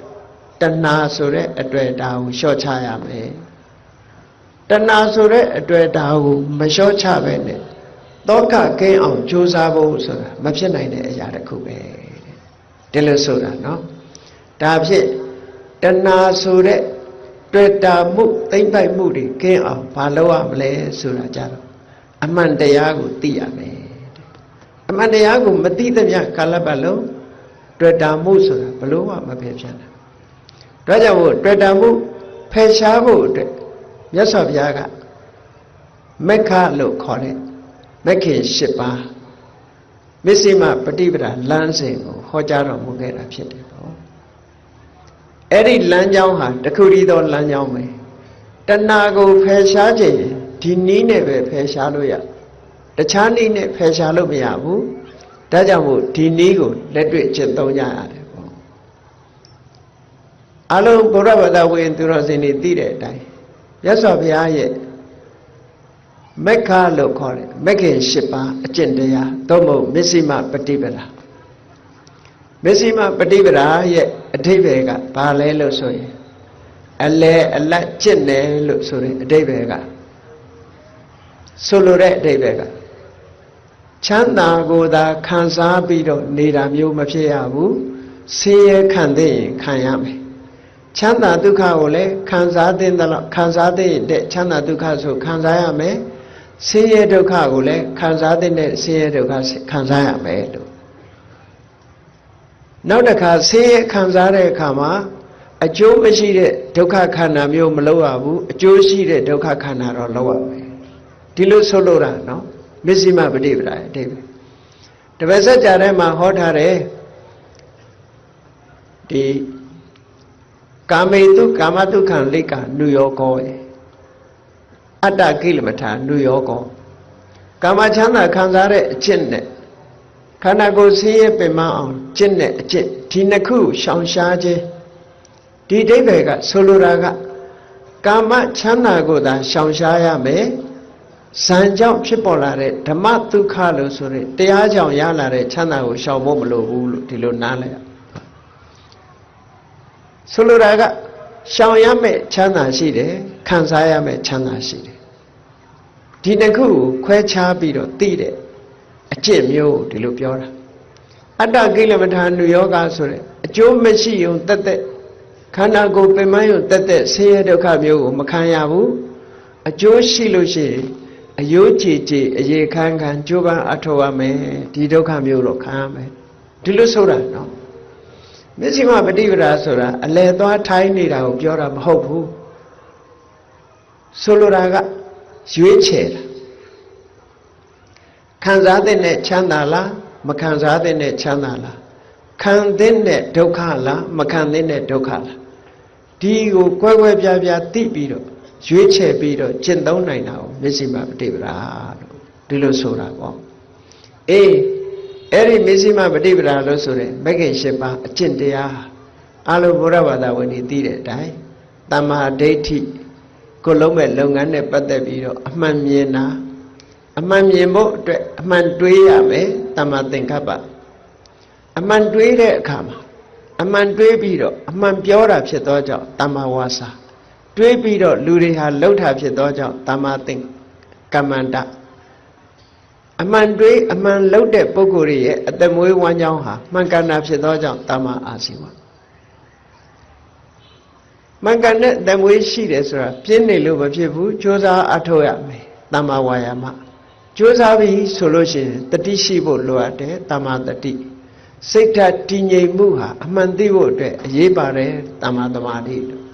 တဏှာဆိုတဲ့အတွေ့အတာကိုလျှော့ချရမယ်တဏှာဆိုတဲ့အတွေ့အတာကိုမလျှော့ချပဲနဲ့တောကကင်းအောင်ကြိုးစားဖို့ဆိုတာမဖြစ်နိုင်တဲ့အရာတစ်ခုပဲဒီလိုဆိုတာနော်ဒါဖြင့်တဏှာဆိုတဲ့တွေ့တာမှုသိမ့်ပိုက်မှုတွေကင်းအောင်ဘာလုပ်ရမလဲဆိုတာကြတော့အမှန်တရားကိုသိရမယ်အမှန်တရားကိုမသိသမျှကာလပတ်လုံးတွေ့တာမှုဆိုတာဘလို့မှမဖယ်ဖြတ်နိုင်ဒါကြောင့်တွေ့တာမှုဖယ်ရှားဖို့အတွက်မြတ်စွာဘုရားကမက္ခလို့ခေါ်တဲ့မက္ခင်၈ပါးမစ္စည်းမပฏิပဒါလမ်းစဉ်ကိုဟောကြားတော်မူခဲ့တာဖြစ်တယ်ပေါ့အဲ့ဒီလမ်းကြောင်းဟာတခုတည်းသောလမ်းကြောင်းပဲတဏှာကိုဖယ်ရှားခြင်းဒီနည်းနဲ့ပဲဖယ်ရှားလို့ရတခြားနည်းနဲ့ဖယ်ရှားလို့မရဘူးဒါကြောင့်မို့ဒီနည်းကိုလက်တွေ့ကျင့်သုံးကြရတယ်ပေါ့အလုံးဘုရားဘာသာဝင်သူတော်စင်တွေသိတဲ့အတိုင်းမြတ်စွာဘုရားရဲ့မက္ခလို့ခေါ်တယ်မက္ခင်၈ပါးအကျင့်တရားသို့မဟုတ်မစ္စည်းမပฏิပဒါမစ္စည်းမပฏิပဒါရဲ့အဓိပ္ပာယ်ကဘာလဲလို့ဆိုရင်အလဲအလတ်ကျင့်တယ်လို့ဆိုတဲ့အဓိပ္ပာယ်ကဆိုလိုတဲ့အဓိပ္ပာယ်ကချမ်းသာကိုသာခံစားပြီးတော့နေတာမျိုးမဖြစ်ရဘူးဆင်းရဲခံသိရင်ခံရမယ်ချမ်းသာဒုက္ခကိုလည်းခံစားသင့်တယ်လို့ခံစားသင့်တဲ့ချမ်းသာဒုက္ခဆိုခံစားရမယ်ဆင်းရဲဒုက္ခကိုလည်းခံစားသင့်တဲ့ဆင်းရဲဒုက္ခခံစားရမယ်လို့နောက်တစ်ခါဆင်းရဲခံစားတဲ့အခါမှာအကျိုးမရှိတဲ့ဒုက္ခခန္ဓာမျိုးမလုပ်ရဘူးအကျိုးရှိတဲ့ဒုက္ခခန္ဓာတော့လုပ်ရမယ်ဒီလိုဆိုလိုတာနော်မစ္စည်းမပฏิပဒါအဓိပ္ပာယ် တပည့်ဆက်ကြတဲ့မှာဟောထားတယ်ဒီကာမေတုကာမတုခံလိကနုယောကောအတ္တကိလမထာနုယောကောကာမချမ်းသာခံစားတဲ့အကျင့်နဲ့ခန္ဓာကိုယ်ဆင်းရဲပင်မအောင်ကျင့်တဲ့အကျင့်ဒီနှစ်ခုရှောင်ရှားခြင်းဒီအဓိပ္ပာယ်ကဆိုလိုတာကကာမချမ်းသာကိုသာရှောင်ရှားရမယ်ဇံကြောင့်ဖြစ်ပေါ်လာတဲ့ဓမ္မဒုက္ခလို့ဆိုတဲ့တရားကြောင့်ရလာတဲ့ချမ်းသာကိုရှောင်ဖို့မလိုဘူးလို့ဒီလိုနားလည်ရဆိုလိုတာကရှောင်ရမယ့်ချမ်းသာရှိတယ်ခံစားရမယ့်ချမ်းသာရှိတယ်ဒီနှစ်ခုကိုခွဲခြားပြီးတော့သိတဲ့အကျင့်မျိုးဒီလိုပြောတာအတ္တကိလမထာနုယောဂဆိုတဲ့အကျိုးမရှိုံတက်တက်ခန္ဓာကိုယ်ပင်မယုံတက်တက်ဆင်းရဲဒုက္ခမျိုးကိုမခံရဘူးအကျိုးရှိလို့ရှိရင်အယိုးကြည်ကြည်အရေခမ်းခမ်းကြိုးပမ်းအထောက်ရမယ်ဒီဒုက္ခမျိုးတော့ခံရမယ်ဒီလိုဆိုတာနော်မစ္စည်းမပฏิပဒါဆိုတာအလယ်သွားထိုင်းနေတာကိုပြောတာမဟုတ်ဘူးဆိုလိုတာကရွေးချယ်တာခံစားတဲ့ချမ်းသာလားမခံစားတဲ့ချမ်းသာလားခံတဲ့ဒုက္ခလားမခံတဲ့ဒုက္ခလားဒီကိုကွဲကွဲပြားပြားသိပြီးတော့ရွေးချယ်ပြီးတော့ကျင့်သုံးနိုင်တာကိုမစ္စည်းမပฏิပဒါလို့ဒီလိုဆိုတာပေါ့အေးအဲ့ဒီမစ္စည်းမပฏิပဒါလို့ဆိုတဲ့မဂ္ဂင်၈ပါးအကျင့်တရားအလုံးဘုရားဘာသာဝင်တွေသိတဲ့အတိုင်းတမ္မာဒိဋ္ဌိကိုလုံးမဲ့လုပ်ငန်းနဲ့ပတ်သက်ပြီးတော့အမှန်မြင်တာအမှန်မြင်ဖို့အတွက်အမှန်တွေးရမယ်တမ္မာသင်္ကပ္ပအမှန်တွေးတဲ့အခါမှာအမှန်တွေးပြီးတော့အမှန်ပြောတာဖြစ်သောကြောင့်တမ္မာဝါစာတွေးပြီးတော့လူတွေဟာလှုပ်တာဖြစ်သောကြောင့်တမ္မာသင်္ကမ္မန္တအမှန်တွေးအမှန်လှုပ်တဲ့ပုဂ္ဂိုလ်ရဲ့အသက်မွေးဝမ်းကြောင်းဟာမှန်ကန်တာဖြစ်သောကြောင့်တမ္မာအာဇီဝမှန်ကန်တဲ့အသက်မွေးရှိတယ်ဆိုတာပြင်းနေလို့မဖြစ်ဘူးကြိုးစားအထောက်ရမယ်တမ္မာဝါယာမကြိုးစားပြီးဆိုလို့ရှိရင်တတိရှိဖို့လိုအပ်တယ်တမ္မာတတိစိတ်ဓာတ်တည်ငြိမ်မှုဟာအမှန်သိဖို့အတွက်အရေးပါတယ်တမ္မာသမာဓိလို့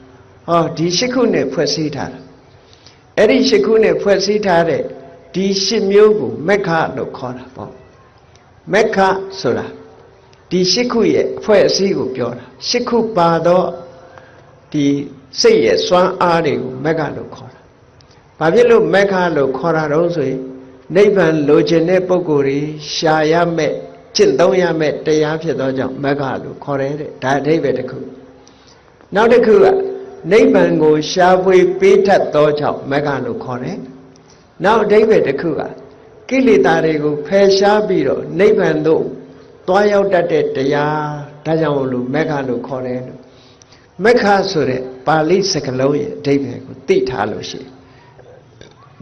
ဟောဒီ၈ခုနဲ့ဖွဲ့စည်းထားတာအဲ့ဒီ၈ခုနဲ့ဖွဲ့စည်းထားတဲ့ဒီ၈မျိုးကိုမက္ခလို့ခေါ်တာပေါ့မက္ခဆိုတာဒီ၈ခုရဲ့အဖွဲ့အစည်းကိုပြောတာ၈ခုပါတော့ဒီစိတ်ရဲ့စွမ်းအားတွေကိုမက္ခလို့ခေါ်တာဘာဖြစ်လို့မက္ခလို့ခေါ်တာတော့ဆိုရင်နိဗ္ဗာန်လိုချင်တဲ့ပုဂ္ဂိုလ်တွေရှာရမဲ့ကျင့်သုံးရမဲ့တရားဖြစ်သောကြောင့်မက္ခလို့ခေါ်တယ်တဲ့ဒါအဓိပ္ပာယ်တစ်ခုနောက်တစ်ခုကနိဗ္ဗာန်ကိုရှားဖွေပေးတတ်သောကြောင့်မက္ခလို့ခေါ်တယ်နောက်အဓိပ္ပာယ်တစ်ခုကကိလေသာတွေကိုဖယ်ရှားပြီးတော့နိဗ္ဗာန်သို့သွားရောက်တတ်တဲ့တရားဒါကြောင့်လို့မက္ခလို့ခေါ်တယ်လို့မက္ခဆိုတဲ့ပါဠိစကားလုံးရဲ့အဓိပ္ပာယ်ကိုသိထားလို့ရှိရင်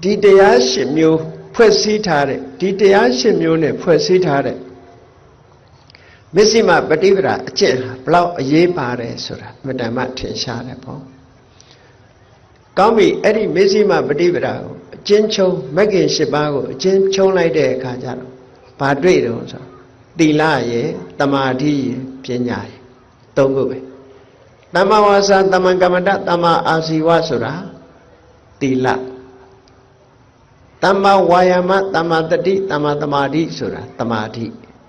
ဒီတရား၈မျိုးဖွဲ့စည်းထားတဲ့ဒီတရား၈မျိုးနဲ့ဖွဲ့စည်းထားတဲ့မစ္စည်းမပฏิပဒါအကျင့်ဟာဘလောက်အရေးပါတယ်ဆိုတာမတ္တမထင်ရှားတယ်ပေါ့ကောင်းပြီအဲ့ဒီမစ္စည်းမပฏิပဒါကိုအကျဉ်းချုပ်မဂ္ဂင်၈ပါးကိုအကျဉ်းချုပ်လိုက်တဲ့အခါကျတော့ဘာတွေ့တော့ဆိုသီလရယ်တမာဓိရယ်ပညာရယ်၃ခုပဲတမ္မာဝါစာတမ္မာကမ္မန္တတမ္မာအာဇီဝဆိုတာသီလတမ္မာဝါယာမတမ္မာတတိတမ္မာသမာဓိဆိုတာသမာဓိ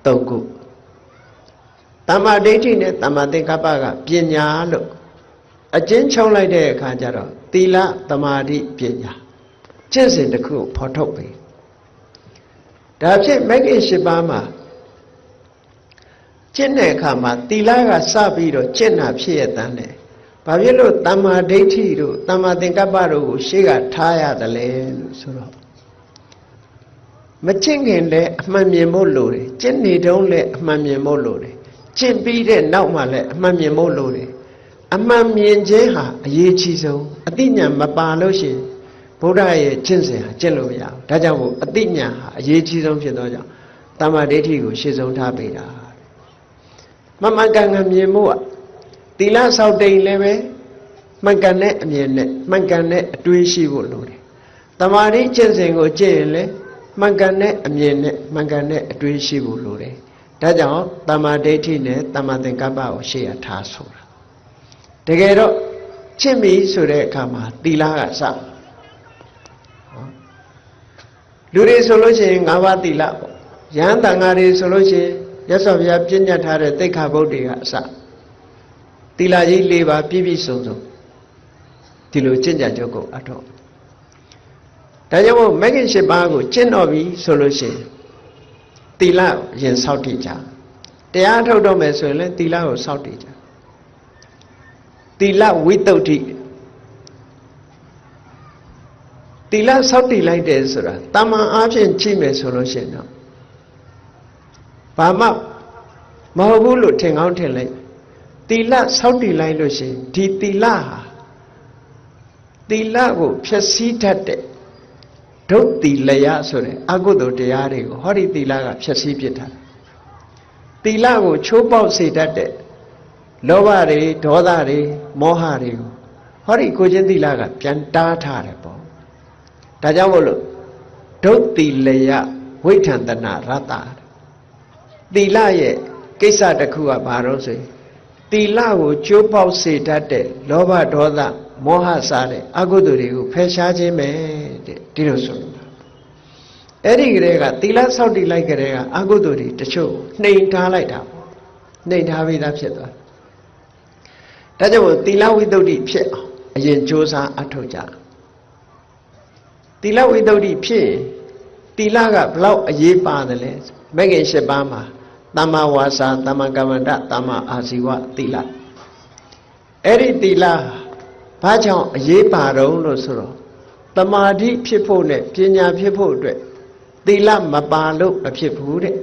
၃ခုတမ္မာဒိဋ္ဌိနဲ့တမ္မာသင်္ကပ္ပကပညာလို့အကျဉ်းချုပ်လိုက်တဲ့အခါကျတော့သီလသမာဓိပညာကျင့်စဉ်တစ်ခုကိုဖော်ထုတ်ပြီဒါဖြင့်မဂ္ဂင်၈ပါးမှာကျင့်တဲ့အခါမှာသီလကစပြီးတော့ကျင့်တာဖြစ်ရတဲ့နဲ့ဘာဖြစ်လို့တမ္မာဒိဋ္ဌိတို့တမ္မာသင်္ကပ္ပတို့ကိုရှေ့ကထားရတယ်လဲလို့ဆိုတော့မကျင့်ခင်လည်းအမှန်မြင်ဖို့လိုတယ်ကျင့်နေတုန်းလည်းအမှန်မြင်ဖို့လိုတယ်ကျင့်ပြီးတဲ့နောက်မှလည်းအမှန်မြင်ဖို့လိုတယ်အမှန်မြင်ခြင်းဟာအရေးကြီးဆုံးအသိဉာဏ်မပါလို့ရှိရင်ဘုရားရဲ့ကျင့်စဉ်ဟာကျင့်လို့မရဘူးဒါကြောင့်မို့အသိဉာဏ်ဟာအရေးကြီးဆုံးဖြစ်သောကြောင့်တမ္မာဒိဋ္ဌိကိုရှေ့ဆုံးထားပေးတာမမှန်ကန်ကန်မြင်ဖို့ကသီလဆောက်တိန်လည်းပဲမှန်ကန်တဲ့အမြင်နဲ့မှန်ကန်တဲ့အတွေးရှိဖို့လိုတယ်တမာတိကျင့်စဉ်ကိုကျင့်ရင်လည်းမှန်ကန်တဲ့အမြင်နဲ့မှန်ကန်တဲ့အတွေးရှိဖို့လိုတယ်ဒါကြောင့်တမာဒိဋ္ဌိနဲ့တမာသင်္ကပ္ပကိုရှေ့ရထားဆိုတာတကယ်တော့ချစ်မိဆိုတဲ့အခါမှာသီလကစလူတွေဆိုလို့ရှိရင်၅ပါးသီလပေါ့ ယဟန်တန်ဃာတွေဆိုလို့ရှိရင်မြတ်စွာဘုရားပြညတ်ထားတဲ့သိက္ခာပုဒ်တွေကအစသီလကြီး၄ပါးပြည့်ပြည့်စုံစုံဒီလိုကျင့်ကြံကြုတ်ကိုအထောက်ဒါကြောင့်မို့မဂ္ဂင်၈ပါးကိုကျင့်တော်ပြီဆိုလို့ရှိရင်သီလရင်ဆောက်တည်ကြတရားထုတ်တော့မယ်ဆိုရင်လည်းသီလကိုဆောက်တည်ကြသီလဝိတ္တုဋ္ဌိသီလဆောက်တည်လိုက်တယ်ဆိုတာတမန်အားဖြင့်ကြည့်မယ်ဆိုလို့ရှိရင်တော့ဘာမှမဟုတ်ဘူးလို့ထင်ကောင်းထင်လိုက်သီလဆောက်တည်လိုက်လို့ရှိရင်ဒီသီလဟာသီလကိုဖျက်ဆီးတတ်တဲ့ဒုတ်သီလယဆိုတဲ့အကုသိုလ်တရားတွေကိုဟောဒီသီလကဖျက်ဆီးပြစ်ထားတယ်သီလကိုချိုးပေါက်စေတတ်တဲ့လောဘတွေဒေါသတွေမောဟတွေကိုဟောဒီကိုချင်းသီလကပြန်တားထားတယ်ပေါ့ဒါကြောင့်မို့လို့ဒုတ်သီလယဝိဋ္ဌန္တနာရတ္တသီလရဲ့ကိစ္စတစ်ခုကဘာလို့ဆိုရင်သီလကိုကျိုးပေါက်စေတတ်တဲ့လောဘဒေါသမောဟစားတဲ့အကုသိုလ်တွေကိုဖယ်ရှားခြင်းပဲတဲ့ဒီလိုဆိုလို့အဲ့ဒီကလေးကသီလဆောက်တည်လိုက်ကြတဲ့ကအကုသိုလ်တွေတချို့နှိမ်ထားလိုက်တာပေါ့နှိမ်ထားပြီးသားဖြစ်သွားဒါကြောင့်သီလဝိတ္တုဋ္ဌိဖြစ်အောင်အရင်ကြိုးစားအထောက်ကြသီလဝိတ္တုဋ္ဌိဖြစ်သီလကဘလောက်အရေးပါတယ်လဲမဂ္ဂင်၈ပါးမှာသမ္မာဝါစာသမ္မာကမ္မန္တသမ္မာအာဇီဝသီလအဲ့ဒီသီလဘာကြောင့်အရေးပါတော့လို့ဆိုတော့တမာတိဖြစ်ဖို့နဲ့ပညာဖြစ်ဖို့အတွက်သီလမပါလို့မဖြစ်ဘူးတဲ့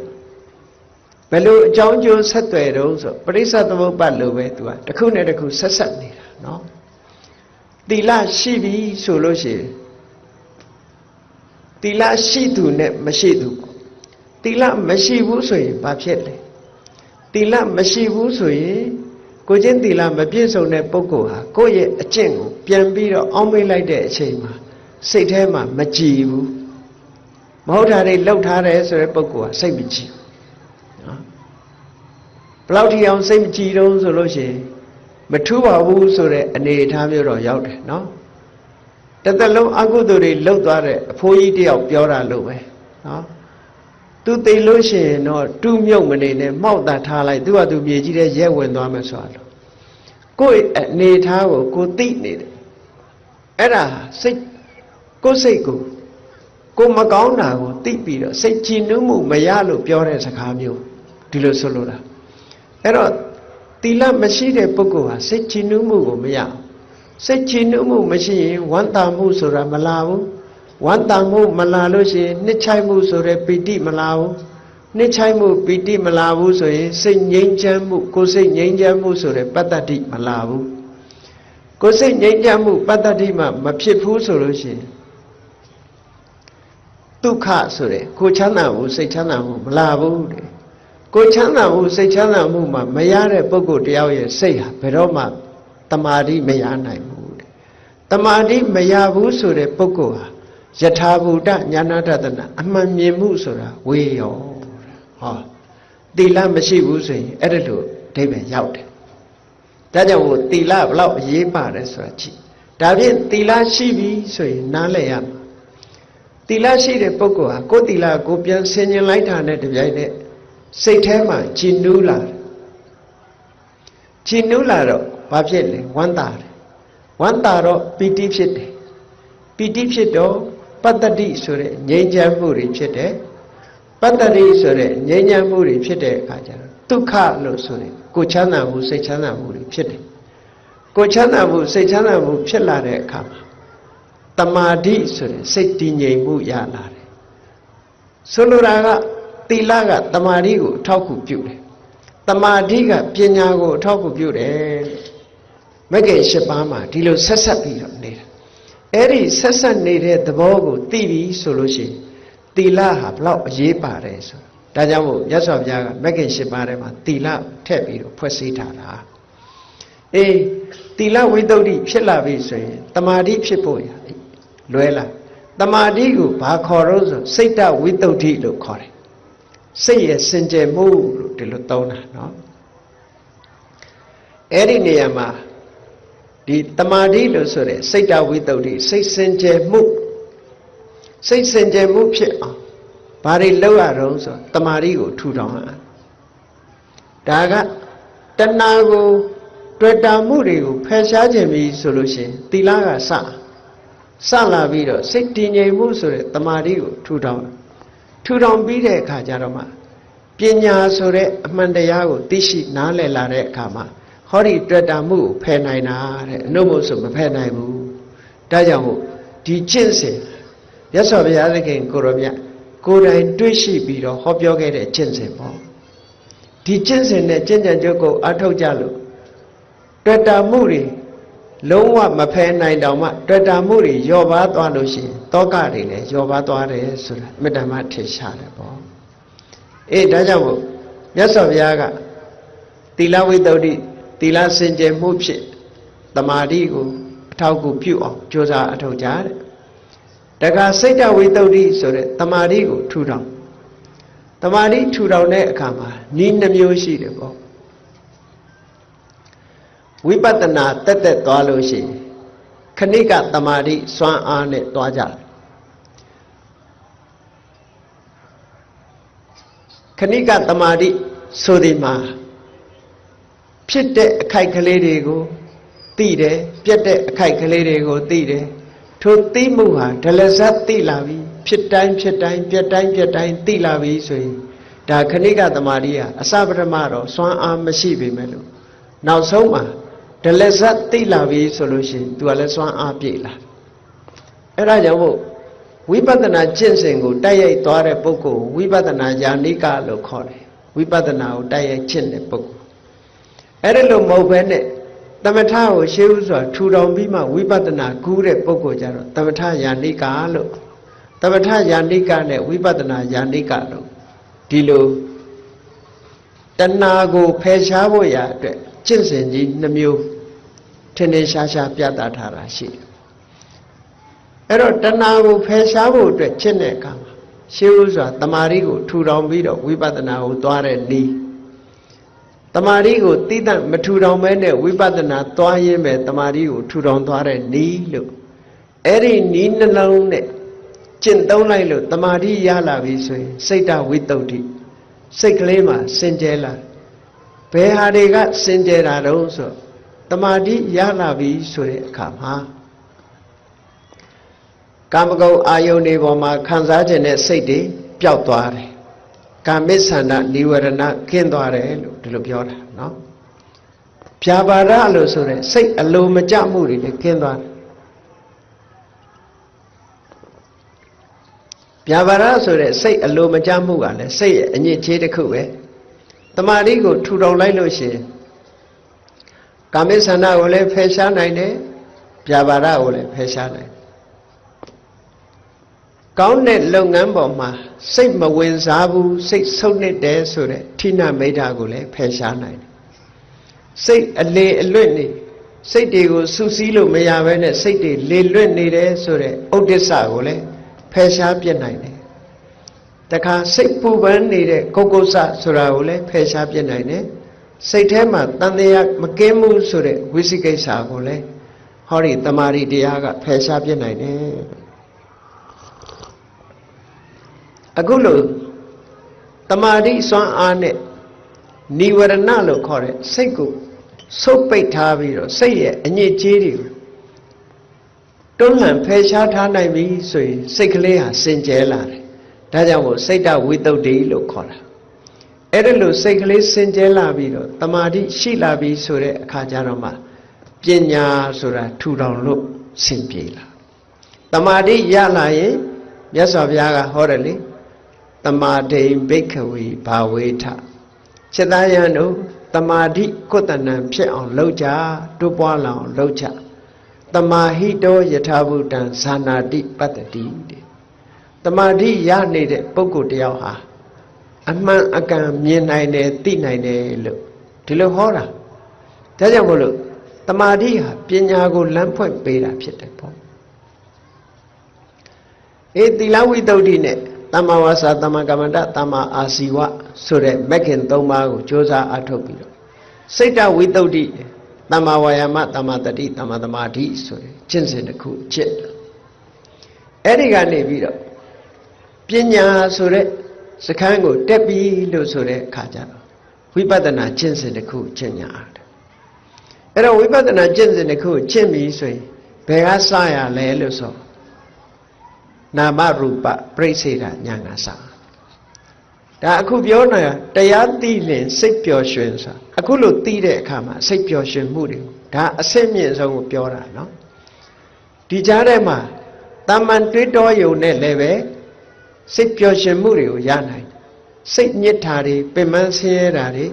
ဘယ်လိုအကြောင်းကျိုးဆက်သွယ်တော့ဆိုပရိစ္ဆေသမုပ္ပါလို့ပဲသူကတစ်ခုနဲ့တစ်ခုဆက်ဆက်နေတာနော်သီလရှိပြီဆိုလို့ရှိရင်သီလရှိသူနဲ့မရှိသူသီလမရှိဘူးဆိုရင်ဘာဖြစ်လဲသီလမရှိဘူးဆိုရင်ကိုချင်းသီလမပြည့်စုံတဲ့ပုဂ္ဂိုလ်ဟာကိုယ့်ရဲ့အကျင့်ကိုပြန်ပြီးတော့အောင်းမေးလိုက်တဲ့အချိန်မှာစိတ်ထဲမှာမကြည်ဘူးမဟုတ်တာတွေလှုပ်ထားတယ်ဆိုတဲ့ပုဂ္ဂိုလ်ကစိတ်မကြည်ဘူးနော်ဘယ်လောက်ထိအောင်စိတ်မကြည်တော့ဆိုလို့ရှိရင်မထူးပါဘူးဆိုတဲ့အနေအထားမျိုးတော့ရောက်တယ်နော်တစ်သက်လုံးအကုသိုလ်တွေလှုပ်သွားတဲ့အဖိုးကြီးတယောက်ပြောတာလို့ပဲနော်သူသိလို့ရှိရင်တော့တူးမြုပ်မနေနဲ့မှောက်တာထားလိုက်သူကသူမြေကြီးတဲ့ရဲဝင်သွားမယ်ဆိုတာလို့ကိုယ့်အနေထားကိုကိုသိနေတယ်အဲ့ဒါစိတ်ကိုယ်စိတ်ကိုမကောင်းတာကိုသိပြီးတော့စိတ်ကြည်နူးမှုမရလို့ပြောတဲ့စကားမျိုးဒီလိုဆိုလိုတာအဲ့တော့သီလမရှိတဲ့ပုဂ္ဂိုလ်ဟာစိတ်ကြည်နူးမှုကိုမရစိတ်ကြည်နူးမှုမရှိရင်ဝမ်းသာမှုဆိုတာမလာဘူးဝမ်းသာမှုမလာလို့ရှိရင်နှစ်ချိုက်မှုဆိုတဲ့ပီတိမလာဘူးနှစ်ချိုက်မှုပီတိမလာဘူးဆိုရင်စိတ်ငြိမ်းချမ်းမှုကိုယ်စိတ်ငြိမ်းချမ်းမှုဆိုတဲ့ပတ္တတိမလာဘူးကိုယ်စိတ်ငြိမ်းချမ်းမှုပတ္တတိမှမဖြစ်ဘူးဆိုလို့ရှိရင်ဒုက္ခဆိုတဲ့ကိုချမ်းသာမှုစိတ်ချမ်းသာမှုမလာဘူးတဲ့ကိုချမ်းသာမှုစိတ်ချမ်းသာမှုမှမရတဲ့ပုဂ္ဂိုလ်တယောက်ရဲ့စိတ်ဟာဘယ်တော့မှတမာတိမရနိုင်ဘူးတဲ့တမာတိမရဘူးဆိုတဲ့ပုဂ္ဂိုလ်ဟာယထာဘူတညာနာတနာအမှန်မြင်မှုဆိုတာဝေရောဟောသီလမရှိဘူးဆိုရင်အဲ့ဒါလိုအဓိပ္ပာယ်ရောက်တယ်ဒါကြောင့်ဟိုသီလဘလောက်အရေးပါတယ်ဆိုတာကြည့်ဒါဖြင့်သီလရှိပြီဆိုရင်နားလည်ရမှာသီလရှိတဲ့ပုဂ္ဂိုလ်ဟာကိုယ်သီလကိုပြန်ဆင်ញင်လိုက်တာနဲ့တပြိုင်နက်စိတ်ထဲမှာကြည်နူးလာတယ်ကြည်နူးလာတော့ဘာဖြစ်လဲဝမ်းသာတယ်ဝမ်းသာတော့ပီတိဖြစ်တယ်ပီတိဖြစ်တော့ပတ္တတိဆိုတဲ့ငြိမ်းချမ်းမှုတွေဖြစ်တယ်ပတ္တတိဆိုတဲ့ငြိမ်းချမ်းမှုတွေဖြစ်တဲ့အခါကျတော့ဒုက္ခလို့ဆိုရင်ကိုချမ်းသာမှုစိတ်ချမ်းသာမှုတွေဖြစ်တယ်ကိုချမ်းသာမှုစိတ်ချမ်းသာမှုဖြစ်လာတဲ့အခါမှာတမာတိဆိုတဲ့စိတ်တည်ငြိမ်မှုရလာတယ်ဆိုလိုတာကသီလကတမာတိကိုအထောက်အကူပြုတယ်တမာတိကပညာကိုအထောက်အကူပြုတယ်မဂ္ဂင်၈ပါးမှာဒီလိုဆက်ဆက်ပြီးတော့နေတာအဲ့ဒီဆက်ဆက်နေတဲ့သဘောကိုသိပြီဆိုလို့ရှိရင်သီလဟာဘလောက်အရေးပါတယ်ဆိုဒါကြောင့်မို့မြတ်စွာဘုရားကမဂ္ဂင်၈ပါးထဲမှာသီလထည့်ပြီးတော့ဖွဲ့စည်းထားတာအေးသီလဝိတ္တုဋ္ဌိဖြစ်လာပြီဆိုရင်တမာတိဖြစ်ဖို့ရလွယ်လာတမာတိကိုဘာခေါ်တော့ဆိုစိတ်တဝိတ္တုဋ္ဌိလို့ခေါ်တယ်စိတ်ရဲ့စင်ကြယ်မှုလို့ဒီလိုသုံးတာနော်အဲ့ဒီနေရာမှာဒီတမာတိလို့ဆိုတဲ့စိတ်တဝိတ္တုဋ္ဌိစိတ်စင်ကြယ်မှုစိတ်စင်ကြယ်မှုဖြစ်အောင် ဘာတွေလောက်ရတော့ဆိုတမာရီကိုထူထောင်ရဒါကတဏှာကိုတွေ့တာမှုတွေကိုဖယ်ရှားခြင်းပြီဆိုလို့ရှိရင်သီလကစလာပြီးတော့စိတ်တည်ငြိမ်မှုဆိုတဲ့တမာရီကိုထူထောင်ပြီးတဲ့အခါကျတော့မှပညာဆိုတဲ့အမှန်တရားကိုသိရှိနားလည်လာတဲ့အခါမှာဟောဒီတွေ့တာမှုကိုဖယ်နိုင်တာတဲ့အနုမို့ဆိုမဖယ်နိုင်ဘူးဒါကြောင့်မို့ဒီကျင့်စဉ်မြတ်စွာဘုရားသခင်ကိုရောမြတ်ကိုယ်တိုင်တွေ့ရှိပြီးတော့ဟောပြောခဲ့တဲ့ကျင့်စဉ်ပေါ့ဒီကျင့်စဉ်နဲ့ကျင့်ကြံကြုတ်ကိုအထောက်ကြလို့တွေ့တာမှုတွေလုံးဝမဖယ်နိုင်တော့မှတွေ့တာမှုတွေလျော့ပါသွားလို့ရှိရင်တောကတွေလည်းလျော့ပါသွားတယ်ဆိုတာအမြဲတမ်းထင်ရှားတယ်ပေါ့အေးဒါကြောင့်မို့မြတ်စွာဘုရားကသီလဝိတ္တုသီလစင်ကြယ်မှုဖြင့်တမာတိကိုအထောက်အကူပြုအောင်ကြိုးစားအထောက်ကြတဲ့တခါစိတ်တဝိတ္တုဆိုတဲ့တမာတိကိုထူထောင်တမာတိထူထောင်တဲ့အခါမှာနည်းနှမျိုးရှိတယ်ပေါ့ဝိပဿနာတက်သွားလို့ရှိရင်ခဏိကတမာတိစွမ်းအားနဲ့သွားကြတယ်ခဏိကတမာတိဆိုဒီမှာဖြစ်တဲ့အခိုက်ကလေးတွေကိုသိတယ်ပြက်တဲ့အခိုက်ကလေးတွေကိုသိတယ်ထိုသိမှုဟာဒလဇတ်သိလာပြီဖြစ်တိုင်းပြက်တိုင်းသိလာပြီဆိုရင်ဒါခဏိကတမာတိဟာအစပထမတော့စွမ်းအားမရှိပေမဲ့လို့နောက်ဆုံးမှာဒလဇတ်သိလာပြီဆိုလို့ရှိရင် तू ကလည်းစွမ်းအားပြည့်လာအဲ့ဒါကြောင့်မို့ဝိပဿနာကျင့်စဉ်ကိုတိုက်ရိုက်သွားတဲ့ပုဂ္ဂိုလ်ဝိပဿနာယာနိကလို့ခေါ်တယ်ဝိပဿနာကိုတိုက်ရိုက်ကျင့်တဲ့ပုဂ္ဂိုလ်အဲ့ဒါလို့မဟုတ်ဘဲနဲ့သမထကိုရှေးဥစွာထူထောင်ပြီးမှဝိပဿနာကူးတဲ့ပုဂ္ဂိုလ်ကြတော့သမထယာနိကလို့သမထယာနိကနဲ့ဝိပဿနာယာနိကလို့ဒီလိုတဏှာကိုဖယ်ရှားဖို့ရာအတွက်ကျင့်စဉ်ကြီးနှမျိုးထင်ထင်ရှားရှားပြသထားတာရှိတယ်အဲ့တော့တဏှာကိုဖယ်ရှားဖို့အတွက်ကျင့်တဲ့အခါမှာရှေးဥစွာတမာရီကိုထူထောင်ပြီးတော့ဝိပဿနာကိုသွားတဲ့နည်းတမာရီကိုတိတ္တမထူထောင်မဲနဲ့ဝိပဿနာသွားရင်းပဲတမာရီကိုထူထောင်သွားတဲ့နည်းလို့အဲ့ဒီနည်းနှလုံးနဲ့ကျင့်သုံးလိုက်လို့တမာရီရလာပြီဆိုရင်စိတ်တဝိတ္တုစိတ်ကလေးမှာစင်ကြယ်လာဘယ်ဟာတွေကစင်ကြယ်တာတုံးဆိုတမာတိရလာပြီဆိုတဲ့အခါမှာကာမဂုဏ်အာယုန်တွေပေါ်မှာခံစားခြင်းနဲ့စိတ်တွေပျောက်သွားတယ်ကာမိစ္ဆန္ဒនិဝရဏကင်းသွားတယ်လို့ဒီလိုပြောတာနော်ဖြာပါရလို့ဆိုတဲ့စိတ်အလိုမကျမှုတွေလည်းကင်းသွားတယ်ဖြာပါရဆိုတဲ့စိတ်အလိုမကျမှုကလည်းစိတ်ရဲ့အညစ်အကြေးတစ်ခုပဲတမာတိကိုထူထောင်လိုက်လို့ရှိရင်ကာမိစ္ဆန္ဒကိုလည်းဖယ်ရှားနိုင်တယ်ဗျာပါဒကိုလည်းဖယ်ရှားနိုင်တယ်ကောင်းတဲ့လုပ်ငန်းပေါ်မှာစိတ်မဝင်စားဘူးစိတ်ဆုတ်နစ်တယ်ဆိုတဲ့ဌိနမိဋ္ဌာကိုလည်းဖယ်ရှားနိုင်တယ်စိတ်အလေအလွတ်နေစိတ်တွေကိုစူးစီးလို့မရဘဲနဲ့စိတ်တွေလေလွတ်နေတယ်ဆိုတဲ့ဥဒ္ဒစ္စကိုလည်းဖယ်ရှားပြစ်နိုင်တယ်တခါစိတ်ပူပန်နေတဲ့ကုက္ကုစဆိုတာကိုလည်းဖယ်ရှားပြစ်နိုင်တယ်စိတ်ထဲမှာတန်တရားမကင်းမှုဆိုတဲ့ဝိသိကိစ္စကိုလည်းဟောဒီတမာရီတရားကဖယ်ရှားပြစ်နိုင်တယ်အခုလို့တမာရီစွမ်းအားနဲ့និဝရဏလို့ခေါ်တဲ့စိတ်ကိုဆုပ်ပိတ်ထားပြီးတော့စိတ်ရဲ့အညစ်အကြေးတွေကိုတွန်းလှန်ဖယ်ရှားထားနိုင်ပြီဆိုရင်စိတ်ကလေးဟာစင်ကြယ်လာတယ်ဒါကြောင့်မို့စိတ်တဝိတ္တုလို့ခေါ်တာအဲ့ဒါလို့စိတ်ကလေးစင်ကြယ်လာပြီးတော့တမာတိရှိလာပြီဆိုတဲ့အခါကျတော့မှပညာဆိုတာထူထောင်လို့စင်ပြေလာတမာတိရလာရင်မြတ်စွာဘုရားကဟောတယ်လေတမာဒိဘိက္ခဝေဘာဝေထစိတ်သားရန်တို့တမာတိကုတ္တနံဖြစ်အောင်လုပ်ကြတိုးပွားလောင်လုပ်ကြတမာဟိတောယထာဘုဒ္ဓံဇာနာတိပတ္တိတဲ့တမာတိရနေတဲ့ပုဂ္ဂိုလ်တယောက်ဟာအမှန်အကန်မြင်နိုင်တယ်သိနိုင်တယ်လို့ဒီလိုဟောတာဒါကြောင့်မို့လို့တမာတိဟာပညာကိုလမ်းဖွင့်ပေးတာဖြစ်တယ်ပေါ့သီလဝိတ္တုနဲ့သမ္မာဝါစာသမ္မာကမ္မန္တသမ္မာအာစီဝဆိုတဲ့မဂ်ခင်၃ပါးကိုကြိုးစားအထုတ်ပြီးတော့စိတ်တဝိတ္တုသမ္မာဝါယာမသမ္မာတတိသမ္မာသမာဓိဆိုတဲ့ကျင့်စဉ်တစ်ခုကျင့်အဲ့ဒီကနေပြီးတော့ ပညာဆိုတဲ့စခန်းကိုတက်ပြီလို့ဆိုတဲ့အခါကျတော့ဝိပဿနာကျင့်စဉ်တစ်ခုကျင့်ညာတယ်အဲ့တော့ဝိပဿနာကျင့်စဉ်တစ်ခုကျင့်ပြီဆိုရင်ဘယ်ကစရလဲလို့ဆိုနာမရူပပြိစေတာညာကစဒါအခုပြောနေတာတရားသိရင်စိတ်ပျော်ရွှင်ဆိုအခုလို့သိတဲ့အခါမှာစိတ်ပျော်ရွှင်မှုတွေဒါအစစ်မြင့်ဆုံးကိုပြောတာနော်ဒီကြားထဲမှာတာမန်တွေးတောယုံနဲ့လည်းပဲစိတ်ပျော်ရွှင်မှုတွေကိုရနိုင်စိတ်ညစ်တာတွေပင်ပန်းဆင်းရဲတာတွေ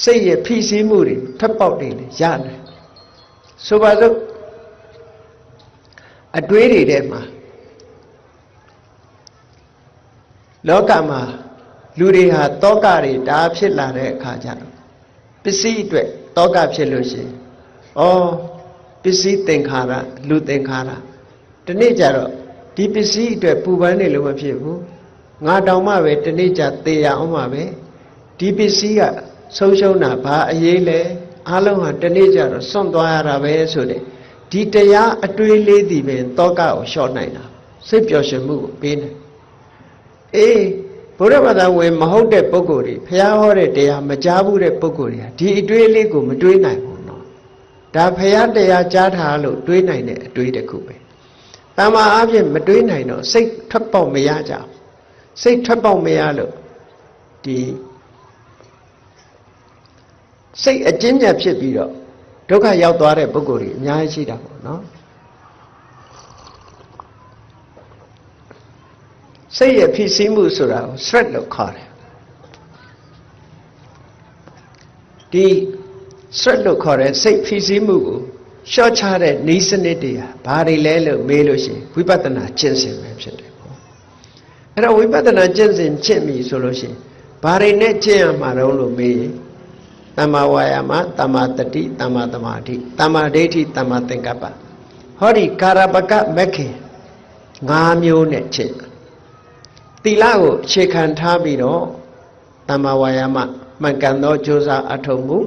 စိတ်ရဲ့ဖိစီးမှုတွေထပ်ပေါက်တွေလည်းရနိုင်ဆိုပါစို့အတွေးတွေထဲမှာလောကမှာလူတွေဟာတောကတွေဒါဖြစ်လာတဲ့အခါကျတော့ပစ္စည်းအတွက်တောကဖြစ်လို့ရှိရင်ပစ္စည်းသင်္ခါရလူသင်္ခါရဒီနေ့ကျတော့ဒီပစ္စည်းအတွက်ပူပန်နေလို့မဖြစ်ဘူးငါတောင်မှပဲဒီနေ့ကျသေရအောင်ပါပဲဒီပစ္စည်းကဆုံးရှုံးတာဘာအရေးလဲအားလုံးဟာဒီနေ့ကျတော့စွန့်သွားရတာပဲဆိုတဲ့ဒီတရားအတွေးလေးဒီပင်တောကကိုလျှော့နိုင်တာစိတ်ပျော်ရွှင်မှုကိုပေးနိုင်ဘုရားဘာသာဝင်မဟုတ်တဲ့ပုဂ္ဂိုလ်တွေဘုရားဟောတဲ့တရားမကြားဘူးတဲ့ပုဂ္ဂိုလ်တွေကဒီအတွေးလေးကိုမတွေးနိုင်ဘူးနော်ဒါဘုရားတရားကြားထားလို့တွေးနိုင်တဲ့အတွေးတစ်ခုပဲတမာအားဖြင့်မတွေးနိုင်တော့စိတ်ထွက်ပေါက်မရကြဘူးစိတ်ထွက်ပေါက်မရလို့ဒီစိတ်အကျဉ်းချဖြစ်ပြီးတော့ဒုက္ခရောက်သွားတဲ့ပုဂ္ဂိုလ်တွေအများကြီးရှိတာပေါ့နော်စိတ်ရဲ့ဖြစ်စည်းမှုဆိုတာကို stress လို့ခေါ်တယ်ဒီ stress လို့ခေါ်တဲ့စိတ်ဖြစ်စည်းမှုကိုရှော့ချတဲ့နည်းစနစ်တွေဟာဘာတွေလဲလို့မေးလို့ရှိရင်ဝိပဿနာကျင့်စဉ်ပဲဖြစ်တယ်ပေါ့အဲ့တော့ဝိပဿနာကျင့်စဉ်ကျင့်ပြီဆိုလို့ရှိရင်ဘာတွေနဲ့ကျင့်ရမှာတော့လို့မေးရင်သမ္မာဝါယာမသမ္မာတတိသမ္မာသမာဓိသမ္မာဒိဋ္ဌိသမ္မာသင်္ကပ္ပဟောဒီကာရပကမက္ခေ5မျိုးနဲ့ကျင့်သီလကိုအခြေခံထားပြီးတော့သမ္မာဝါယာမမှန်ကန်သောကြိုးစားအထောက်မှု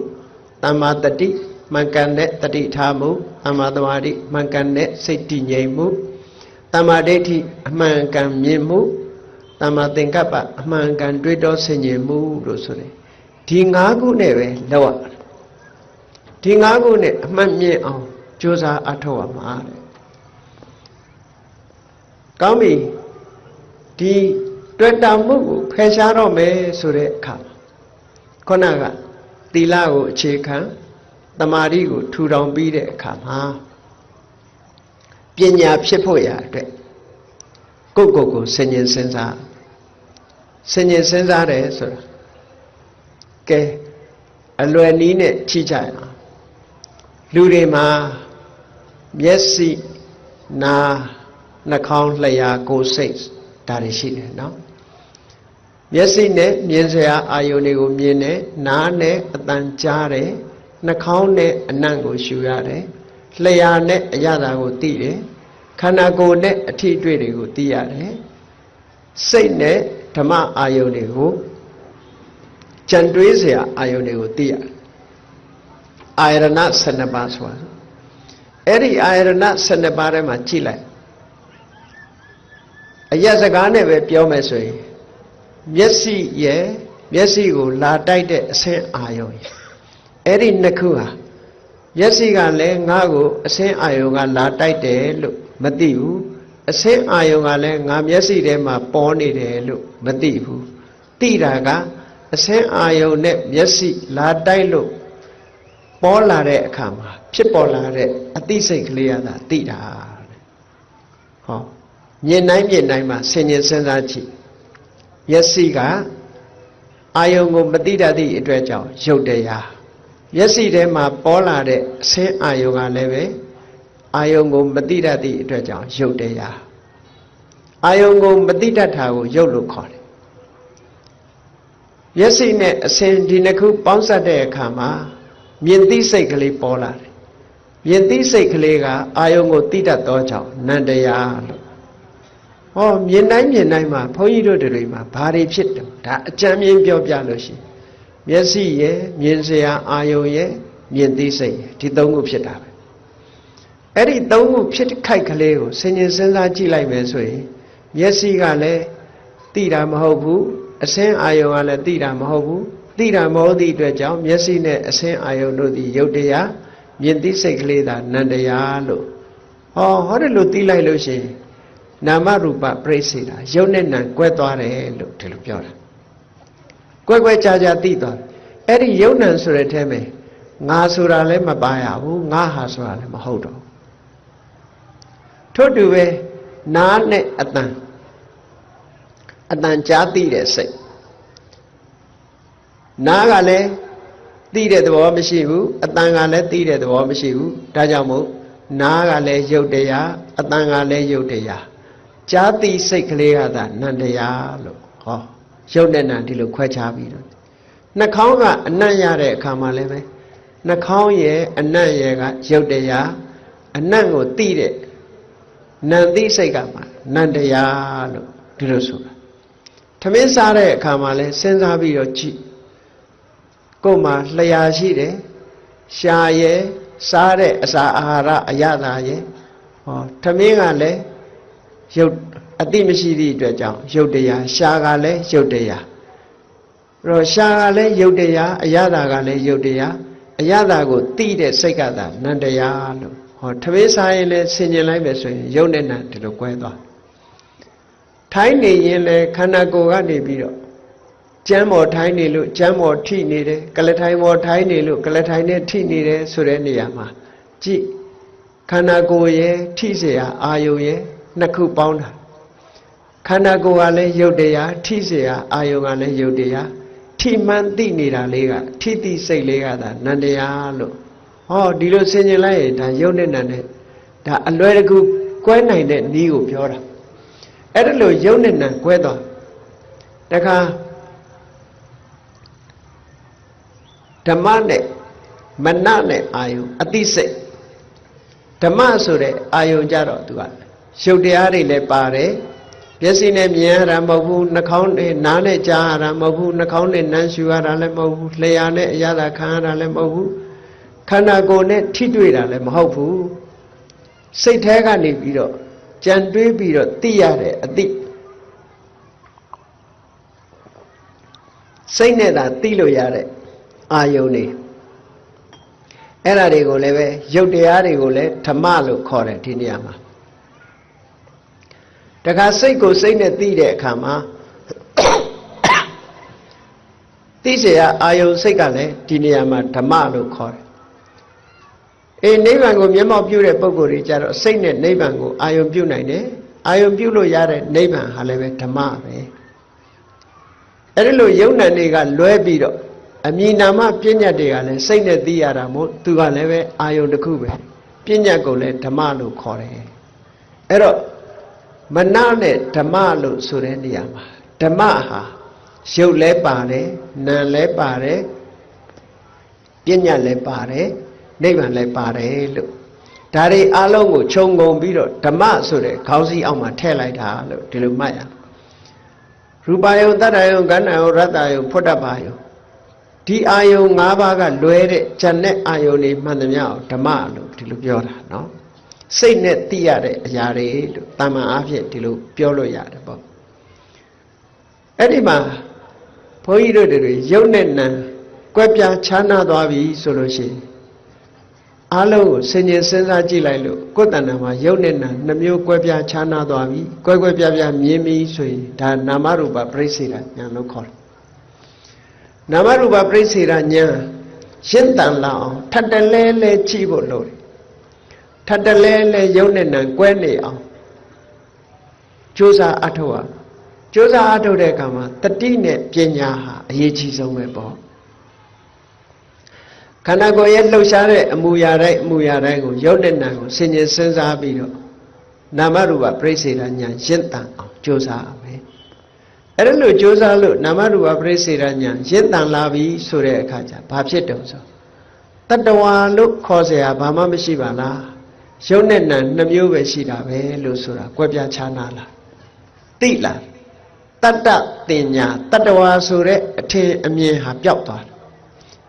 သမ္မာတတိမှန်ကန်တဲ့တတိထားမှုသမ္မာသမာဓိမှန်ကန်တဲ့စိတ်တည်ငြိမ်မှုသမ္မာဒိဋ္ဌိအမှန်ကန်မြင်မှုသမ္မာသင်္ကပ္ပအမှန်ကန်တွေးတောဆင်ခြင်မှုလို့ဆိုတယ်ဒီ5ခုနဲ့ပဲလောက်ရဒီ5ခုနဲ့အမှတ်မြင်အောင်ကြိုးစားအထောက်ရမှာတဲ့ကောင်းပြီဒီတွေ့တာမှုကိုဖယ်ရှားတော့မယ်ဆိုတဲ့အခါခုနကသီလကိုအခြေခံသမာဓိကိုထူထောင်ပြီးတဲ့အခါမှာပညာဖြစ်ဖို့ရအတွက်ကိုယ့်ကိုယ်ဆင်ញင်စဉ်းစားတယ်ဆိုတာကဲအလွယ်နည်းနဲ့ကြည့်ကြရအောင်လူတွေမှာမျက်စိနားနှာခေါင်းလျှာကိုယ်စိတ်ဒါတွေရှိတယ်နော်မျက်စိနဲ့မြင်စရာအာယုန်တွေကိုမြင်တယ်နားနဲ့အသံကြားတယ်နှာခေါင်းနဲ့အနံ့ကိုရှူရတယ်လျှာနဲ့အရသာကိုသိတယ်ခန္ဓာကိုယ်နဲ့အထီးအတွေ့တွေကိုသိရတယ်စိတ်နဲ့ဓမ္မအာယုန်တွေကိုကြံတွေးစရာအာယုန်တွေကိုသိရတယ်အာယရဏ12ပါးဆိုတာအဲ့ဒီအာယရဏ12ပါးထဲမှာကြည့်လိုက်အရက်စကားနဲ့ပဲပြောမယ်ဆိုရင်မျက်စိရဲ့မျက်စိကိုလာတိုက်တဲ့အဆင်းအာယုံအဲ့ဒီနှစ်ခုဟာမျက်စိကလည်းငါ့ကိုအဆင်းအာယုံကလာတိုက်တယ်လို့မသိဘူးအဆင်းအာယုံကလည်းငါမျက်စိထဲမှာပေါ်နေတယ်လို့မသိဘူးသိတာကအဆင်းအာယုံနဲ့မျက်စိလာတိုက်လို့ပေါ်လာတဲ့အခါမှာဖြစ်ပေါ်လာတဲ့အသိစိတ်ကလေးရတာသိတာဟောမြင်တိုင်းမှာဆင်ញင်စဉ်းစားကြည့်မျက်စိကအာယုံကိုမသိတတ်သည့်အတွက်ကြောင့်ရုပ်တရားမျက်စိထဲမှာပေါ်လာတဲ့အဆင်းအာယုံကလည်းပဲအာယုံကိုမသိတတ်သည့်အတွက်ကြောင့်ရုပ်တရားအာယုံကိုမသိတတ်တာကိုရုပ်လို့ခေါ်တယ်မျက်စိနဲ့အဆင်းဒီနှစ်ခုပေါင်းစပ်တဲ့အခါမှာမြင်သိစိတ်ကလေးပေါ်လာတယ်မြင်သိစိတ်ကလေးကအာယုံကိုသိတတ်သောကြောင့်နန္တရားလို့ဟောမြင်တိုင်းမှာဘုန်းကြီးတို့တွေမှာဘာတွေဖြစ်တယ်ဒါအကြံမြင်ပြောပြလို့ရှိရင်မျက်စိရဲ့မြင်စရာအာယုံရဲ့မြင်သိစိတ်ရဲ့ဒီသုံးခုဖြစ်တာပဲအဲ့ဒီသုံးခုဖြစ်ခိုက်ကလေးကိုဆင်ញင်စဉ်းစားကြည့်လိုက်မယ်ဆိုရင် မျက်စိကလည်းသိတာမဟုတ်ဘူးအစင်းအာယုံကလည်းသိတာမဟုတ်ဘူးသိတာမဟုတ်သည့်အတွက်ကြောင့်မျက်စိနဲ့အစင်းအာယုံတို့သည်ယုတ်တရားမြင်သိစိတ်ကလေးသာနန္တရားလို့ဟောတယ်လို့သိလိုက်လို့ရှိရင်နာမရူပပြိစေတာယုတ်နဲ့နံကွဲသွားတယ်လို့ဒီလိုပြောတာကွဲကြာသိသွားအဲ့ဒီယုတ်နံဆိုတဲ့ထဲမှာငါဆိုတာလည်းမပါရဘူးငါဟာဆိုတာလည်းမဟုတ်တော့ထို့တူပဲနားနဲ့အတန်ကြားသိတဲ့စိတ်နားကလည်းသိတဲ့သဘောမရှိဘူးအတန်ကလည်းသိတဲ့သဘောမရှိဘူးဒါကြောင့်မို့နားကလည်းယုတ်တရားအတန်ကလည်းယုတ်တရားကြားသိစိတ်ကလေးကသာနန္တရားလို့ယုတ်နဲ့နံဒီလိုခွဲခြားပြီးတော့နှာခေါင်းကအနံ့ရတဲ့အခါမှာလည်းပဲနှာခေါင်းရဲ့အနံ့ရဲ့ကယုတ်တရားအနံ့ကိုသိတဲ့နံသိစိတ်ကမှနန္တရားလို့ဒီလိုဆိုတာထမင်းစားတဲ့အခါမှာလဲစဉ်းစားပြီးတော့ကြည့်ကိုယ်မှာလျှာရှိတယ်ရှာရဲ့စားတဲ့အစာအာဟာရအရသာရဲ့ထမင်းကလည်းရုပ်အတိမရှိသည့်အတွက်ကြောင့်ရုပ်တရားရှာကလည်းရုပ်တရားတော့ရှာကလည်းရုပ်တရားအရသာကလည်းရုပ်တရားအရသာကိုသိတဲ့စိတ်ကသာနန္တရားလို့ထမင်းစားရင်လည်းဆင်ញင်လိုက်မယ်ဆိုရင်ရုပ်နဲ့နံဒီလိုကွဲသွားထိုင်းနေရင်လည်းခန္ဓာကိုယ်ကနေပြီးတော့ကျမ်းပေါ်ထိုင်းနေလို့ကျမ်းပေါ်ထိနေတယ်ကလထိုင်ပေါ်ထိုင်းနေလို့ကလထိုင်နဲ့ထိနေတယ်ဆိုတဲ့နေရာမှာကြည့်ခန္ဓာကိုယ်ရဲ့ထိเสียအာယုံရဲ့နှစ်ခုပေါင်းတာခန္ဓာကိုယ်ကလည်းယုတ်တရားထိเสียအာယုံကလည်းယုတ်တရားထိမှန်သိနေတာလေးကထိသိစိတ်လေးကသာနန္တရားလို့ဒီလိုဆင်ခြင်လိုက်ရင်ဒါယုတ်နဲ့နံနဲ့ဒါအလွယ်တကူကွဲနိုင်တဲ့နည်းကိုပြောတာအဲ့ဒါလို့ယုတ်နဲ့နံကွဲသွားတခါဓမ္မနဲ့မနနဲ့အာယုအသိစိတ်ဓမ္မဆိုတဲ့အာယုကြတော့သူကရုပ်တရားတွေလည်းပါတယ်မျက်စိနဲ့မြင်ရတာမဟုတ်ဘူးနှာခေါင်းနဲ့နားနဲ့ကြားရတာမဟုတ်ဘူးနှာခေါင်းနဲ့နမ်းရှူရတာလည်းမဟုတ်ဘူးလျှာနဲ့အရသာခံရတာလည်းမဟုတ်ဘူးခန္ဓာကိုယ်နဲ့ထိတွေ့တာလည်းမဟုတ်ဘူးစိတ်แท้ကနေပြီးတော့ကြံတွေးပြီးတော့သိရတဲ့အသိစိတ်နဲ့သာသိလို့ရတဲ့အာယုန်နေအဲ့ဒါတွေကိုလည်းပဲရုပ်တရားတွေကိုလည်းဓမ္မလို့ခေါ်တယ်ဒီနေရာမှာတခါစိတ်ကိုစိတ်နဲ့သိတဲ့အခါမှာသိเสียအာယုန်စိတ်ကလည်းဒီနေရာမှာဓမ္မလို့ခေါ်တယ်နိဗ္ဗာန်ကိုမျက်မှောက်ပြုတဲ့ပုဂ္ဂိုလ်တွေကြတော့စိတ်နဲ့နိဗ္ဗာန်ကိုအာယုန်ပြုနိုင်တယ်အာယုန်ပြုလို့ရတဲ့နိဗ္ဗာန်ဟာလည်းပဲဓမ္မပဲအဲ့ဒီလိုယုံ nant တွေကလွဲပြီးတော့အမြင်နာမပညာတွေကလည်းစိတ်နဲ့သိရတာမို့သူကလည်းပဲအာယုန်တစ်ခုပဲပညာကိုလည်းဓမ္မလို့ခေါ်တယ်အဲ့တော့မနနဲ့ဓမ္မလို့ဆိုတဲ့နေရာမှာဓမ္မဟာရုပ်လည်းပါတယ်နာမ်လည်းပါတယ်ပညာလည်းပါတယ်နိဗ္ဗာန်လည်းပါတယ်လို့ဒါတွေအလုံးကိုခြုံငုံပြီးတော့ဓမ္မဆိုတဲ့ခေါင်းစည်းအောက်မှာထည့်လိုက်တာလို့ဒီလိုမှတ်ရရူပယုံတတ္တယုံကဏ္ဍယုံရတ္တယုံဖွတ်တပါယုံဒီအာယုံ၅ပါးကလွဲတဲ့ဉာဏ်နဲ့အာယုံတွေမှန်သမျှအောင်ဓမ္မလို့ဒီလိုပြောတာနော်စိတ်နဲ့သိရတဲ့အရာတွေလို့တာမန်အားဖြင့်ဒီလိုပြောလို့ရတယ်ပေါ့အဲ့ဒီမှာဘုန်းကြီးတို့တွေရုပ်နဲ့နာမ်ကွဲပြားခြားနာသွားပြီဆိုလို့ရှိရင်အားလုံးကိုဆင်ញင်စဉ်းစားကြည့်လိုက်လို့ကိုယ်တဏ္ဍာမှာရုပ်နဲ့နာမ်နှမျိုးကွဲပြားခြားနာသွားပြီကွဲပြားမြင်ပြီဆိုရင်ဒါနာမရူပပရိစ္ဆေဒဉာဏ်လို့ခေါ်တယ်နာမရူပပရိစ္ဆေဒဉာဏ်ရှင်းတန်လာအောင်ထပ်တလဲလဲကြည့်ဖို့လိုတယ်ထပ်တလဲလဲရုပ်နဲ့နာမ်ကွဲနေအောင်ကြိုးစားအထောက်ရကြိုးစားအထုတ်တဲ့အခါမှာတတိနဲ့ပညာဟာအရေးကြီးဆုံးပဲပေါ့ခန္ဓာကိုယ်ရဲ့လှုပ်ရှားတဲ့အမူအရာတိုင်းကိုရုပ်နဲ့နာမ်ကိုဆင်ញင်စဉ်းစားပြီးတော့နာမရူပပရိစ္ဆေဒဉာဏ်ရှင်းတန်အောင်ကြိုးစားရမယ်အဲ့ဒါလို့ကြိုးစားလို့နာမရူပပရိစ္ဆေဒဉာဏ်ရှင်းတန်လာပြီဆိုတဲ့အခါကျဘာဖြစ်တုံဆိုတတ္တဝါလို့ခေါ်เสียဘာမှမရှိပါလားရုပ်နဲ့နာမ်နှမျိုးပဲရှိတာပဲလို့ဆိုတာကွဲပြားခြားနာလားသိလားတတ္တတင်ညာတတ္တဝါဆိုတဲ့အထင်အမြင်ဟာပျောက်သွားတယ်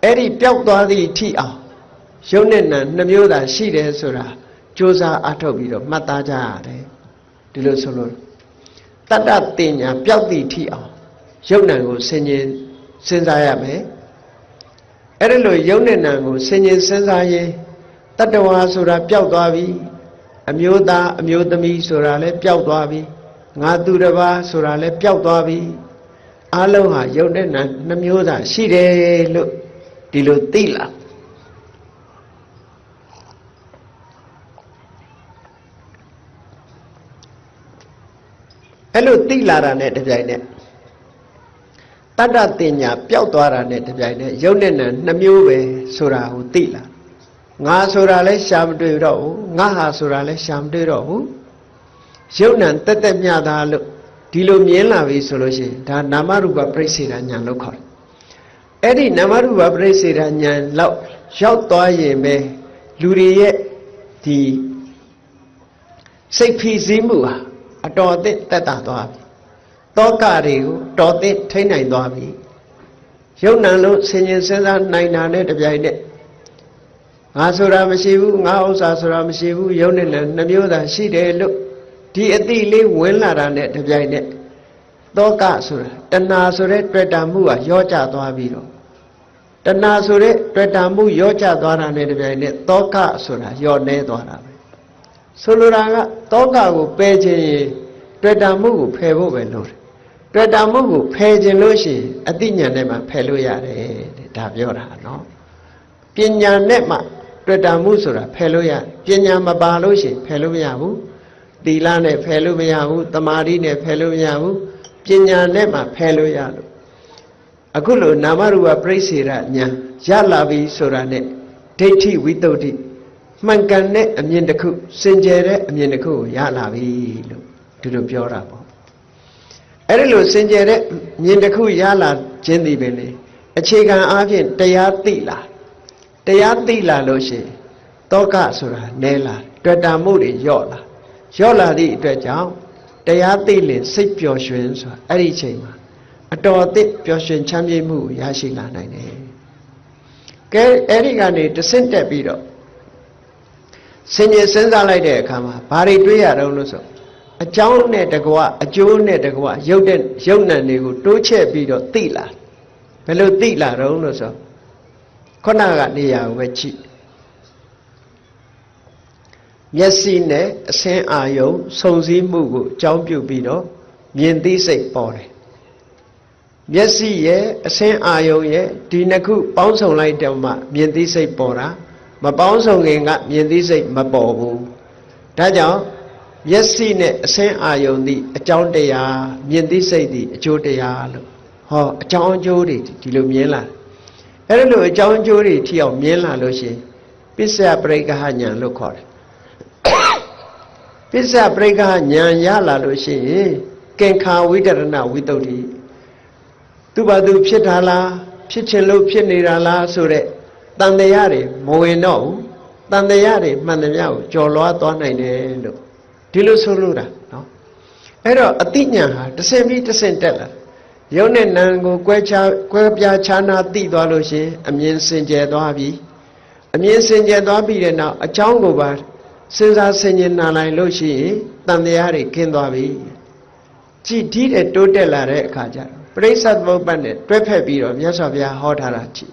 အဲ့ဒီပျောက်သွားသည့်ထိအောင်ရုပ်နဲ့နာမ်နှမျိုးသာရှိတယ်ဆိုတာကြိုးစားအထောက်ပြီးတော့မှတ်သားကြရတယ်ဒီလိုဆိုလို့ တတ္တတင်ညာပျောက်သည့်ထိအောင်ယုတ်နံကိုဆင်ញင်စဉ်းစားရမယ်အဲ့ဒါလို့ယုတ်နဲ့နံကိုဆင်ញင်စဉ်းစားရင်တတ္တဝါဆိုတာပျောက်သွားပြီအမျိုးသားအမျိုးသမီးဆိုတာလည်းပျောက်သွားပြီငါသူတစ်ပါးဆိုတာလည်းပျောက်သွားပြီအလုံးဟာယုတ်နဲ့နံနှမျိုးသာရှိတယ်လို့ဒီလိုသိလာအဲ့လိုသိလာတာနဲ့တပြိုင်နက်တတ္တတင်ညာပျောက်သွားတာနဲ့တပြိုင်နက်ယုတ်နဲ့နံနှမျိုးပဲဆိုတာကိုသိလာငါဆိုတာလည်းရှာမတွေ့တော့ဘူးငါဟာဆိုတာလည်းရှာမတွေ့တော့ဘူးယုတ်နံတက်တက်မြတာလို့ဒီလိုမြင်လာပြီဆိုလို့ရှိရင်ဒါနာမရူပပရိစ္ဆေဒဉာဏ်လို့ခေါ်တယ်အဲ့ဒီနာမရူပပရိစ္ဆေဒဉာဏ်လောက်ရောက်သွားရင်ပဲလူတွေရဲ့ဒီစိတ်ဖိစီးမှုဟာအတော်အသင့်တက်တာသွားပြီတောကတွေကိုတော်သင့်ထိန်းနိုင်သွားပြီယုတ်နံလို့ဆင်ញင်စဉ်းစားနိုင်တာနဲ့တပြိုင်နက်ငါဆိုတာမရှိဘူးငါဥစ္စာဆိုတာမရှိဘူးယုတ်နဲ့လည်းနှမျိုးသာရှိတယ်လို့ဒီအတိလေးဝင်လာတာနဲ့တပြိုင်နက်တောကဆိုတာတဏှာဆိုတဲ့တွေ့တာမှုကရောကျသွားပြီးတော့တဏှာဆိုတဲ့တွေ့တာမှုရောကျသွားတာနဲ့တပြိုင်နက်တောကဆိုတာရောနေသွားတာပဲဆိုလိုတာကတောကကိုပယ်ခြင်းရင်တွေ့တာမှုကိုဖယ်ဖို့ပဲလို့တွေ့တာမှုကိုဖယ်ခြင်းလို့ရှိရင်အတိညာနဲ့မှဖယ်လို့ရတယ်တဲ့ဒါပြောတာနော်ပညာနဲ့မှတွေ့တာမှုဆိုတာဖယ်လို့ရပညာမပါလို့ရှိရင်ဖယ်လို့မရဘူးသီလနဲ့ဖယ်လို့မရဘူးတမာတိနဲ့ဖယ်လို့မရဘူးပညာနဲ့မှဖယ်လို့ရလို့အခုလိုနာမရူပပရိစ္ဆေဒဉာဏ်ရလာပြီဆိုတာနဲ့ဒိဋ္ဌိဝိတ္တုဒ္ဓိမှန်ကန်တဲ့အမြင်တစ်ခုစင်ကြယ်တဲ့အမြင်တစ်ခုကိုရလာပြီလို့ဒီလိုပြောတာပေါ့အဲ့ဒီလိုစင်ကြယ်တဲ့မြင်တစ်ခုရလာခြင်းဒီပဲလေအခြေခံအားဖြင့်တရားသိလာတရားသိလာလို့ရှိရင်တောကဆိုတာနဲလာတွေ့တာမှုတွေယော့လာသည့်အတွက်ကြောင့်တရားသိလင်စိတ်ပျော်ရွှင်ဆိုတာအဲ့ဒီအချိန်မှာအတော်အသင့်ပျော်ရွှင်ချမ်းမြေ့မှုရရှိလာနိုင်တယ်ကဲအဲ့ဒီကနေတဆင့်တက်ပြီးတော့ဆင်ញင်စဉ်းစားလိုက်တဲ့အခါမှာဘာတွေတွေးရတော့လို့ဆိုအကြောင်းနဲ့တကွအကျိုးနဲ့တကွရုပ်နံတွေကိုတိုးချက်ပြီးတော့သိလာဘယ်လိုသိလာတော့လို့ဆိုခုနကနေရာကိုပဲကြည့်မျက်စိနဲ့အဆင်းအာယုံစုံစည်းမှုကိုအကြောင်းပြုပြီးတော့မြင်သိစိတ်ပေါ်တယ်မျက်စိရဲ့အဆင်းအာယုံရဲ့ဒီနှစ်ခုပေါင်းစုံလိုက်တော့မှမြင်သိစိတ်ပေါ်တာမပေါင်းစုံခင်ကမြင်သိစိတ်မပေါ်ဘူးဒါကြောင့်မျက်စိနဲ့အဆင်းအာယုံသည်အကြောင်းတရားမြင်သိစိတ်သည်အကျိုးတရားလို့ဟောအကြောင်းအကျိုးတွေဒီလိုမြင်လာအဲ့ဒါလို့အကြောင်းအကျိုးတွေထိအောင်မြင်လာလို့ရှိရင်ပစ္စယပရိက္ခဉာဏ်လို့ခေါ်တယ်ပစ္စယပရိက္ခဉာဏ်ရလာလို့ရှိရင်ကင်္ခာဝိတရဏဝိတ္တုတိသူဘာသူဖြစ်တာလားဖြစ်ခြင်းလို့ဖြစ်နေတာလားဆိုတဲ့တန်တရားတွေမဝင်တော့ဘူးတန်တရားတွေမှန်သမျှကိုကြော်လွှားသွားနိုင်တယ်လို့ဒီလိုဆိုလို့တာနော်အဲ့တော့အတိညာဟာတစ်ဆင့်ပြီးတစ်ဆင့်တက်လာယုံနဲ့နံကိုကွဲပြားခြားနာသိသွားလို့ရှိရင်အမြင်စင်ကြယ်သွားပြီအမြင်စင်ကြယ်သွားပြီးတဲ့နောက်အကြောင်းကိုပါစဉ်းစားဆင်ခြင်နာလိုက်လို့ရှိရင်တန်တရားတွေကင်းသွားပြီကြည်ဒီတဲ့တိုးတက်လာတဲ့အခါကျတော့ပရိစ္ဆသမုပ္ပါဒ်နဲ့တွဲဖက်ပြီးတော့မြတ်စွာဘုရားဟောထားတာကြည်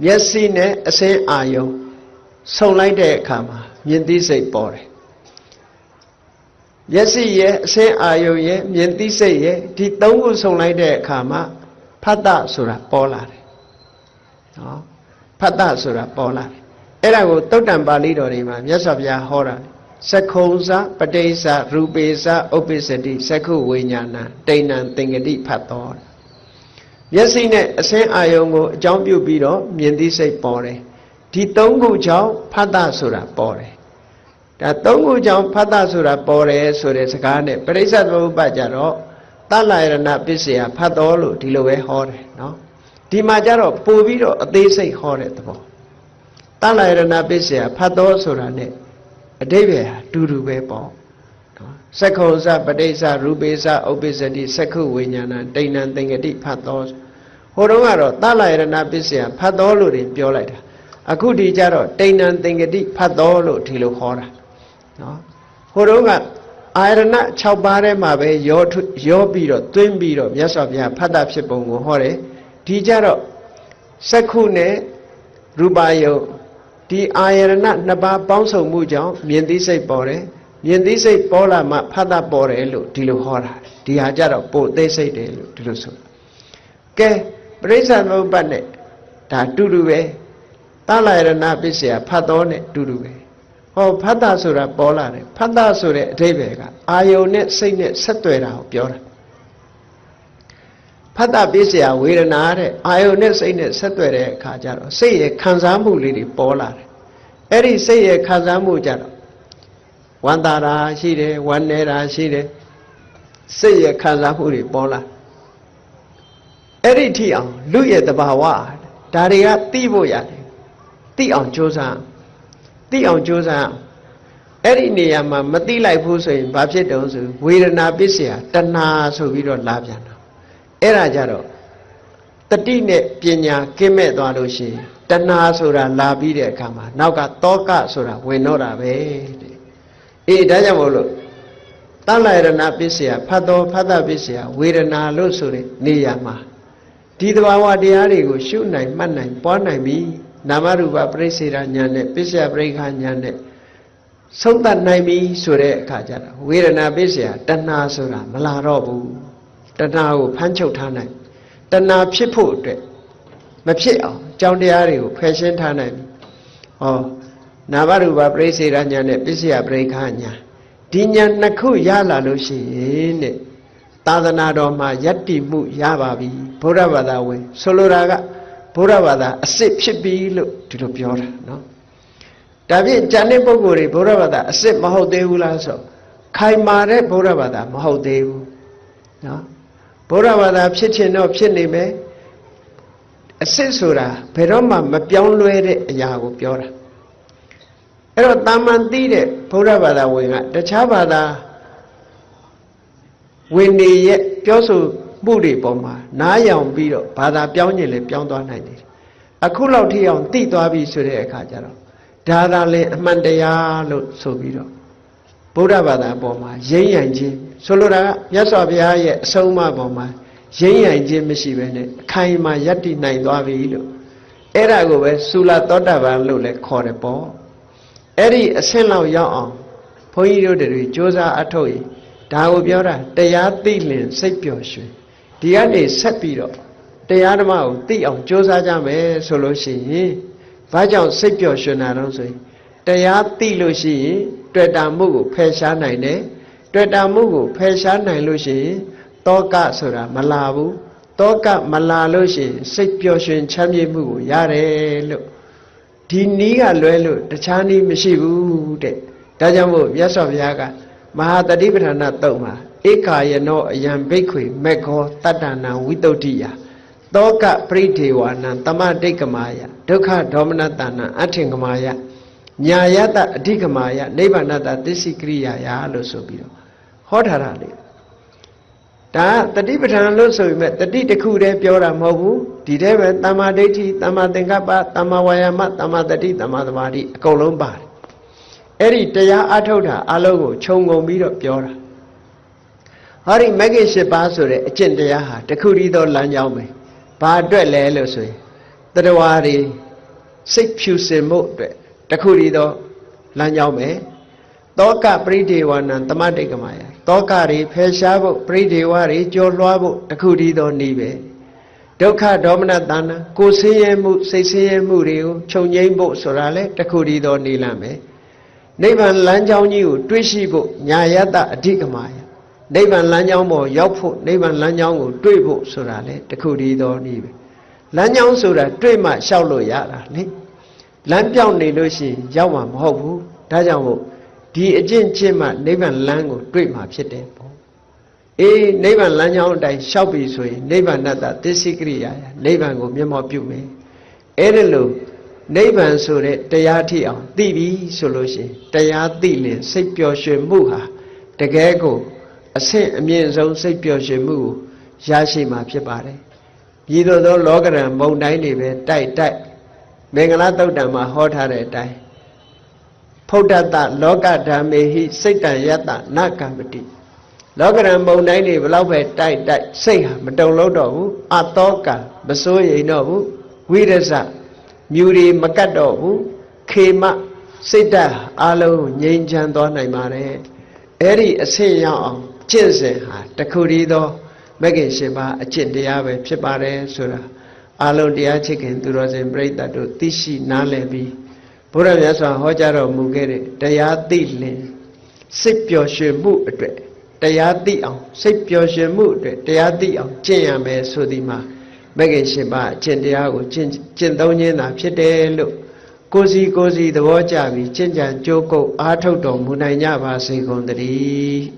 မျက်စိနဲ့အဆင်းအာယုံဆုံလိုက်တဲ့အခါမှာမြင်သိစိတ်ပေါ်တယ်မျက်စိရဲ့အဆင်းအာယုံရဲ့မြင်သိစိတ်ရဲ့ဒီသုံးခုဆုံလိုက်တဲ့အခါမှာဖတ်တဆိုတာပေါ်လာတယ်နော်ဖတ်တဆိုတာပေါ်လာတယ်အဲ့ဒါကိုသုတ်တံပါဠိတော်တွေမှာမြတ်စွာဘုရားဟောတာစက္ခုံစပဋိစ္စရူပေစ္စဥပ္ပစ္စတိစက္ခုဝိညာဏတိဏံသင်္ကတိဖတ်တော်မျက်စိနဲ့အဆင်းအာယုံကိုအကြောင်းပြုပြီးတော့မြင်သိစိတ်ပေါ်တယ်ဒီသုံးခုကြောင့်ဖတ်တဆိုတာပေါ်တယ်ဒါသုံးခုကြောင့်ဖတ်တဆိုတာပေါ်တယ်ဆိုတဲ့စကားနဲ့ပရိစ္ဆေသမုပ္ပါဒ်ကြတော့သလယရဏပစ္စယဖတ်တော်လို့ဒီလိုပဲဟောတယ်နော်ဒီမှာကြတော့ပို့ပြီးတော့အသေးစိတ်ဟောတဲ့သဘောသလယရဏပစ္စယဖတ်တော်ဆိုတာ ਨੇ အဓိပ္ပာယ်ဟာတူတူပဲပေါ့နော်စက္ခုံစပဋိစ္စရူပေစ္စဥပ္ပစ္စတိစက္ခုဝိညာဏတိဏံသင်္ကတိဖတ်တော်ဟိုတုန်းကတော့သလယရဏပစ္စယဖတ်တော်လို့ပြောလိုက်တာအခုဒီကြတော့တိဏံသင်္ကတိဖတ်တော်လို့ဒီလိုခေါ်တာနော်ဟိုတုန်းက အာရဏ6ပါးထဲမှာပဲရောပြီးတော့သွင်းပြီးတော့မြတ်စွာဘုရားဖတ်တာဖြစ်ပုံကိုဟောတယ်ဒီကြတော့စက္ခုနဲ့ရူပယုတ်ဒီအာရဏ2ပါးပေါင်းစုံမှုကြောင့်မြင်သိစိတ်ပေါ်တယ်မြင်သိစိတ်ပေါ်လာမှဖတ်တာပေါ်တယ်လို့ဒီလိုဟောတာဒီဟာကြတော့ပို့သိစိတ်တယ်လို့ဒီလိုဆိုကဲပရိစ္ဆာသမုပ္ပါဒ်နဲ့ဒါတူတူပဲသလယရဏပစ္စယဖတ်တော်နဲ့တူတူပဲဟောဖတ်တာဆိုတာပေါ်လာတယ်ဖတ်တာဆိုတဲ့အဓိပ္ပာယ်ကအာယုန်နဲ့စိတ်နဲ့ဆက်သွယ်တာကိုပြောတာဖတ်တာပစ္စယဝေဒနာတဲ့အာယုန်နဲ့စိတ်နဲ့ဆက်သွယ်တဲ့အခါကျတော့စိတ်ရဲ့ခံစားမှုလေးတွေပေါ်လာတယ်အဲ့ဒီစိတ်ရဲ့ခံစားမှုကြတော့ဝမ်းသာတာရှိတယ်ဝမ်းနည်းတာရှိတယ်စိတ်ရဲ့ခံစားမှုတွေပေါ်လာအဲ့ဒီထိအောင်လူရဲ့တဘာဝဒါတွေကသိဖို့ရတယ်သိအောင်ကြိုးစားသိအောင်ကြိုးစားအဲ့ဒီနေရာမှာမသိလိုက်ဘူးဆိုရင်ဘာဖြစ်တုံးဆိုဝေဒနာပစ္စယတဏှာဆိုပြီးတော့လာပြန်တာအဲ့ဒါကြတော့တတိနဲ့ပညာကင်းမဲ့သွားလို့ရှိရင်တဏှာဆိုတာလာပြီးတဲ့အခါမှာနောက်ကတောကဆိုတာဝင်တော့တာပဲတဲ့အေးဒါကြောင့်မို့လို့သလယရဏပစ္စယဖတ်တော်ဖတ်တာပစ္စယဝေဒနာလို့ဆိုတဲ့နေရာမှာဒီသဘာဝတရားတွေကိုရှုနိုင်မှတ်နိုင်ပွားနိုင်ပြီနာမရူပပရိစ္ဆေဒဉာဏ်နဲ့ပစ္စယပရိက္ခဉာဏ်နဲ့ဆုံးသတ်နိုင်ပြီဆိုတဲ့အခါကျတော့ဝေဒနာပစ္စယတဏှာဆိုတာမလာတော့ဘူးတဏှာကိုဖမ်းချုပ်ထားနိုင်တဏှာဖြစ်ဖို့အတွက်မဖြစ်အောင်အကြောင်းတရားတွေကိုဖယ်ရှင်းထားနိုင်ပြီဟောနာမရူပပရိစ္ဆေဒဉာဏ်နဲ့ပစ္စယပရိက္ခဉာဏ်ဒီဉာဏ်နှစ်ခုရလာလို့ရှိရင်တဲ့သာသနာတော်မှာယတ္တိမှုရပါပြီဘုရားဘာသာဝင်ဆိုလိုတာကဘုရားဘာသာအစစ်ဖြစ်ပြီလို့ဒီလိုပြောတာနော်ဒါဖြင့်ဉာဏ်တဲ့ပုဂ္ဂိုလ်တွေဘုရားဘာသာအစစ်မဟုတ်သေးဘူးလားဆိုခိုင်မာတဲ့ဘုရားဘာသာမဟုတ်သေးဘူးနော်ဘုရားဘာသာဖြစ်ခြင်းတော့ဖြစ်နေမယ်အစစ်ဆိုတာဘယ်တော့မှမပြောင်းလဲတဲ့အရာကိုပြောတာအဲ့တော့တာမန်သိတဲ့ဘုရားဘာသာဝင်ကတခြားဘာသာဝင်နေရဲ့ပြောဆိုမှုတွေပေါ်မှာနားယောင်ပြီးတော့ဘာသာပြောင်းခြင်းလည်းပြောင်းသွားနိုင်တယ်အခုလောက်ထိအောင်သိသွားပြီဆိုတဲ့အခါကျတော့ဒါသာလည်းအမှန်တရားလို့ဆိုပြီးတော့ဗုဒ္ဓဘာသာပေါ်မှာရင်းရိုင်ခြင်းဆိုလိုတာကမြတ်စွာဘုရားရဲ့အဆုံးအမပေါ်မှာရင်းရိုင်ခြင်းမရှိဘဲနဲ့အခိုင်အမာယက်တည်နိုင်သွားပြီလို့အဲ့ဒါကိုပဲသုလသောတာပန်လို့လည်းခေါ်တယ်ပေါ့အဲ့ဒီအဆင့်လောက်ရောက်အောင်ဘုန်းကြီးတို့တွေစ조사အထုတ်ရင်ဒါကိုပြောတာတရားသိလင်စိတ်ပျော်ရွှင်ဒီကနေဆက်ပြီးတော့တရားဓမ္မကိုသိအောင်ကြိုးစားကြမယ်ဆိုလို့ရှိရင်ဘာကြောင့်စိတ်ပျော်ရွှင်တာတော့ဆိုရင်တရားသိလို့ရှိရင်တွေ့တာမှုကိုဖယ်ရှားနိုင်တယ်တွေ့တာမှုကိုဖယ်ရှားနိုင်လို့ရှိရင်တောကဆိုတာမလာဘူးတောကမလာလို့ရှိရင်စိတ်ပျော်ရွှင်ချမ်းမြေ့မှုကိုရတယ်လို့ဒီနည်းကလွဲလို့တခြားနည်းမရှိဘူးတဲ့ဒါကြောင့်မို့မြတ်စွာဘုရားကမဟာတတိပဋ္ဌာနာတုတ်မှာဧကာယနောအယံဘိက္ခွေမေခောတတ္တနာဝိတုဒ္ဓိယတောကပရိဒေဝနံတမတိကမာယဒုက္ခဒေါမနတနာအထင်ကမာယညာယတအဓိကမာယနိဗ္ဗာနတသစ္စည်းကရိယာယလို့ဆိုပြီးတော့ဟောထားတာလေဒါတတိပဋ္ဌာန်လို့ဆိုပေမဲ့တတိတစ်ခုတည်းပြောတာမဟုတ်ဘူးဒီထဲပဲတမ္မာဒိဋ္ဌိတမ္မာသင်္ကပ္ပတမ္မာဝါယာမတမ္မာတတိတမ္မာသမာဓိအကုန်လုံးပါတယ်အဲ့ဒီတရားအထုတ်တာအလုံးကိုခြုံငုံပြီးတော့ပြောတာဟောဒီမဂ္ဂင်၈ပါးဆိုတဲ့အကျင့်တရားဟာတခုတည်းသောလမ်းကြောင်းပဲဘာအတွက်လဲလို့ဆိုရင်တတဝါတွေစိတ်ဖြူစင်မှုအတွက်တခုတည်းသောလမ်းကြောင်းပဲတောကပရိဒေဝနံတမတိကမာယတောကတွေဖယ်ရှားဖို့ပရိဒေဝတွေကြော်လွှားဖို့တခုတည်းသောနည်းပဲဒုက္ခဒေါမနတနာကိုယ်ဆင်းရဲမှုစိတ်ဆင်းရဲမှုတွေကိုချုပ်ငြိမ်းဖို့ဆိုတာလေတခုတည်းသောနည်းလမ်းပဲနိဗ္ဗာန်လမ်းကြောင်းကြီးကိုတွေးရှိဖို့ညာယတအဓိကမာယနိဗ္ဗာန်လမ်းကြောင်းပေါ်ရောက်ဖို့နိဗ္ဗာန်လမ်းကြောင်းကိုတွေးဖို့ဆိုတာလေတခုတည်းသောနည်းပဲလမ်းကြောင်းဆိုတာတွေးမှလျှောက်လို့ရတာလေလမ်းပြောင်းနေလို့ရှိရင်ရောက်မှာမဟုတ်ဘူးဒါကြောင့်မို့ဒီအကျင့်ချင်းမှနိဗ္ဗာန်လမ်းကိုတွေးမှဖြစ်တယ်ပေါ့အေးနိဗ္ဗာန်လမ်းကြောင်းအတိုင်းလျှောက်ပြီဆိုရင်နိဗ္ဗာန်တသစ္စည်းကရိယာယနိဗ္ဗာန်ကိုမျက်မှောက်ပြုမယ်အဲ့ဒါလို့နိဗ္ဗာန်ဆိုတဲ့တရားထိအောင်သိပြီဆိုလို့ရှိရင်တရားသိရင်စိတ်ပျော်ရွှင်မှုဟာတကယ်ကိုအဆင့်အမြင့်ဆုံးစိတ်ပျော်ရွှင်မှုကိုရရှိမှာဖြစ်ပါတယ်။ဤသို့သောလောကရန်မုန်တိုင်းတွေပဲတိုက်မင်္ဂလာသုတ်တံမှာဟောထားတဲ့အတိုင်း ဖုဒ္ဓတလောကဓမ္မေဟိစိတ်တံယတ္တနကမ္ပတိလောကရန်ပုံတိုင်းတွေဘလောက်ပဲတိုက်စိတ်ဟာမတုံလို့တော့ဘူးအတောကမစိုးရိမ်တော့ဘူးဝိရဇမြူတွေမကတ်တော့ဘူးခေမစိတ်ဓာတ်အလုံးငြိမ်းချမ်းသွားနိုင်ပါတယ်အဲ့ဒီအဆင့်ရောက်အောင်ကျင့်စဉ်ဟာတခုတည်းသောမဂ္ဂင်၈ပါးအကျင့်တရားပဲဖြစ်ပါတယ်ဆိုတာအလုံးတရားချစ်ခင်သူတော်စင်ပြိဿတ်တို့သိရှိနားလည်ပြီးဘုရားမြတ်စွာဟောကြားတော်မူခဲ့တဲ့တရားသိလင်စိတ်ပျော်ရွှင်မှုအတွက်တရားသိအောင်စိတ်ပျော်ရွှင်မှုအတွက်တရားသိအောင်ကျင့်ရမယ်ဆိုဒီမှာမဂ္ဂင်၈ပါးအကျင့်တရားကိုကျင့်သုံးခြင်းသာဖြစ်တယ်လို့ကိုယ်စီသဘောကျပြီးကျင့်ကြံကြိုးကုပ်အားထုတ်တော်မူနိုင်ကြပါစေကုန်သတည်း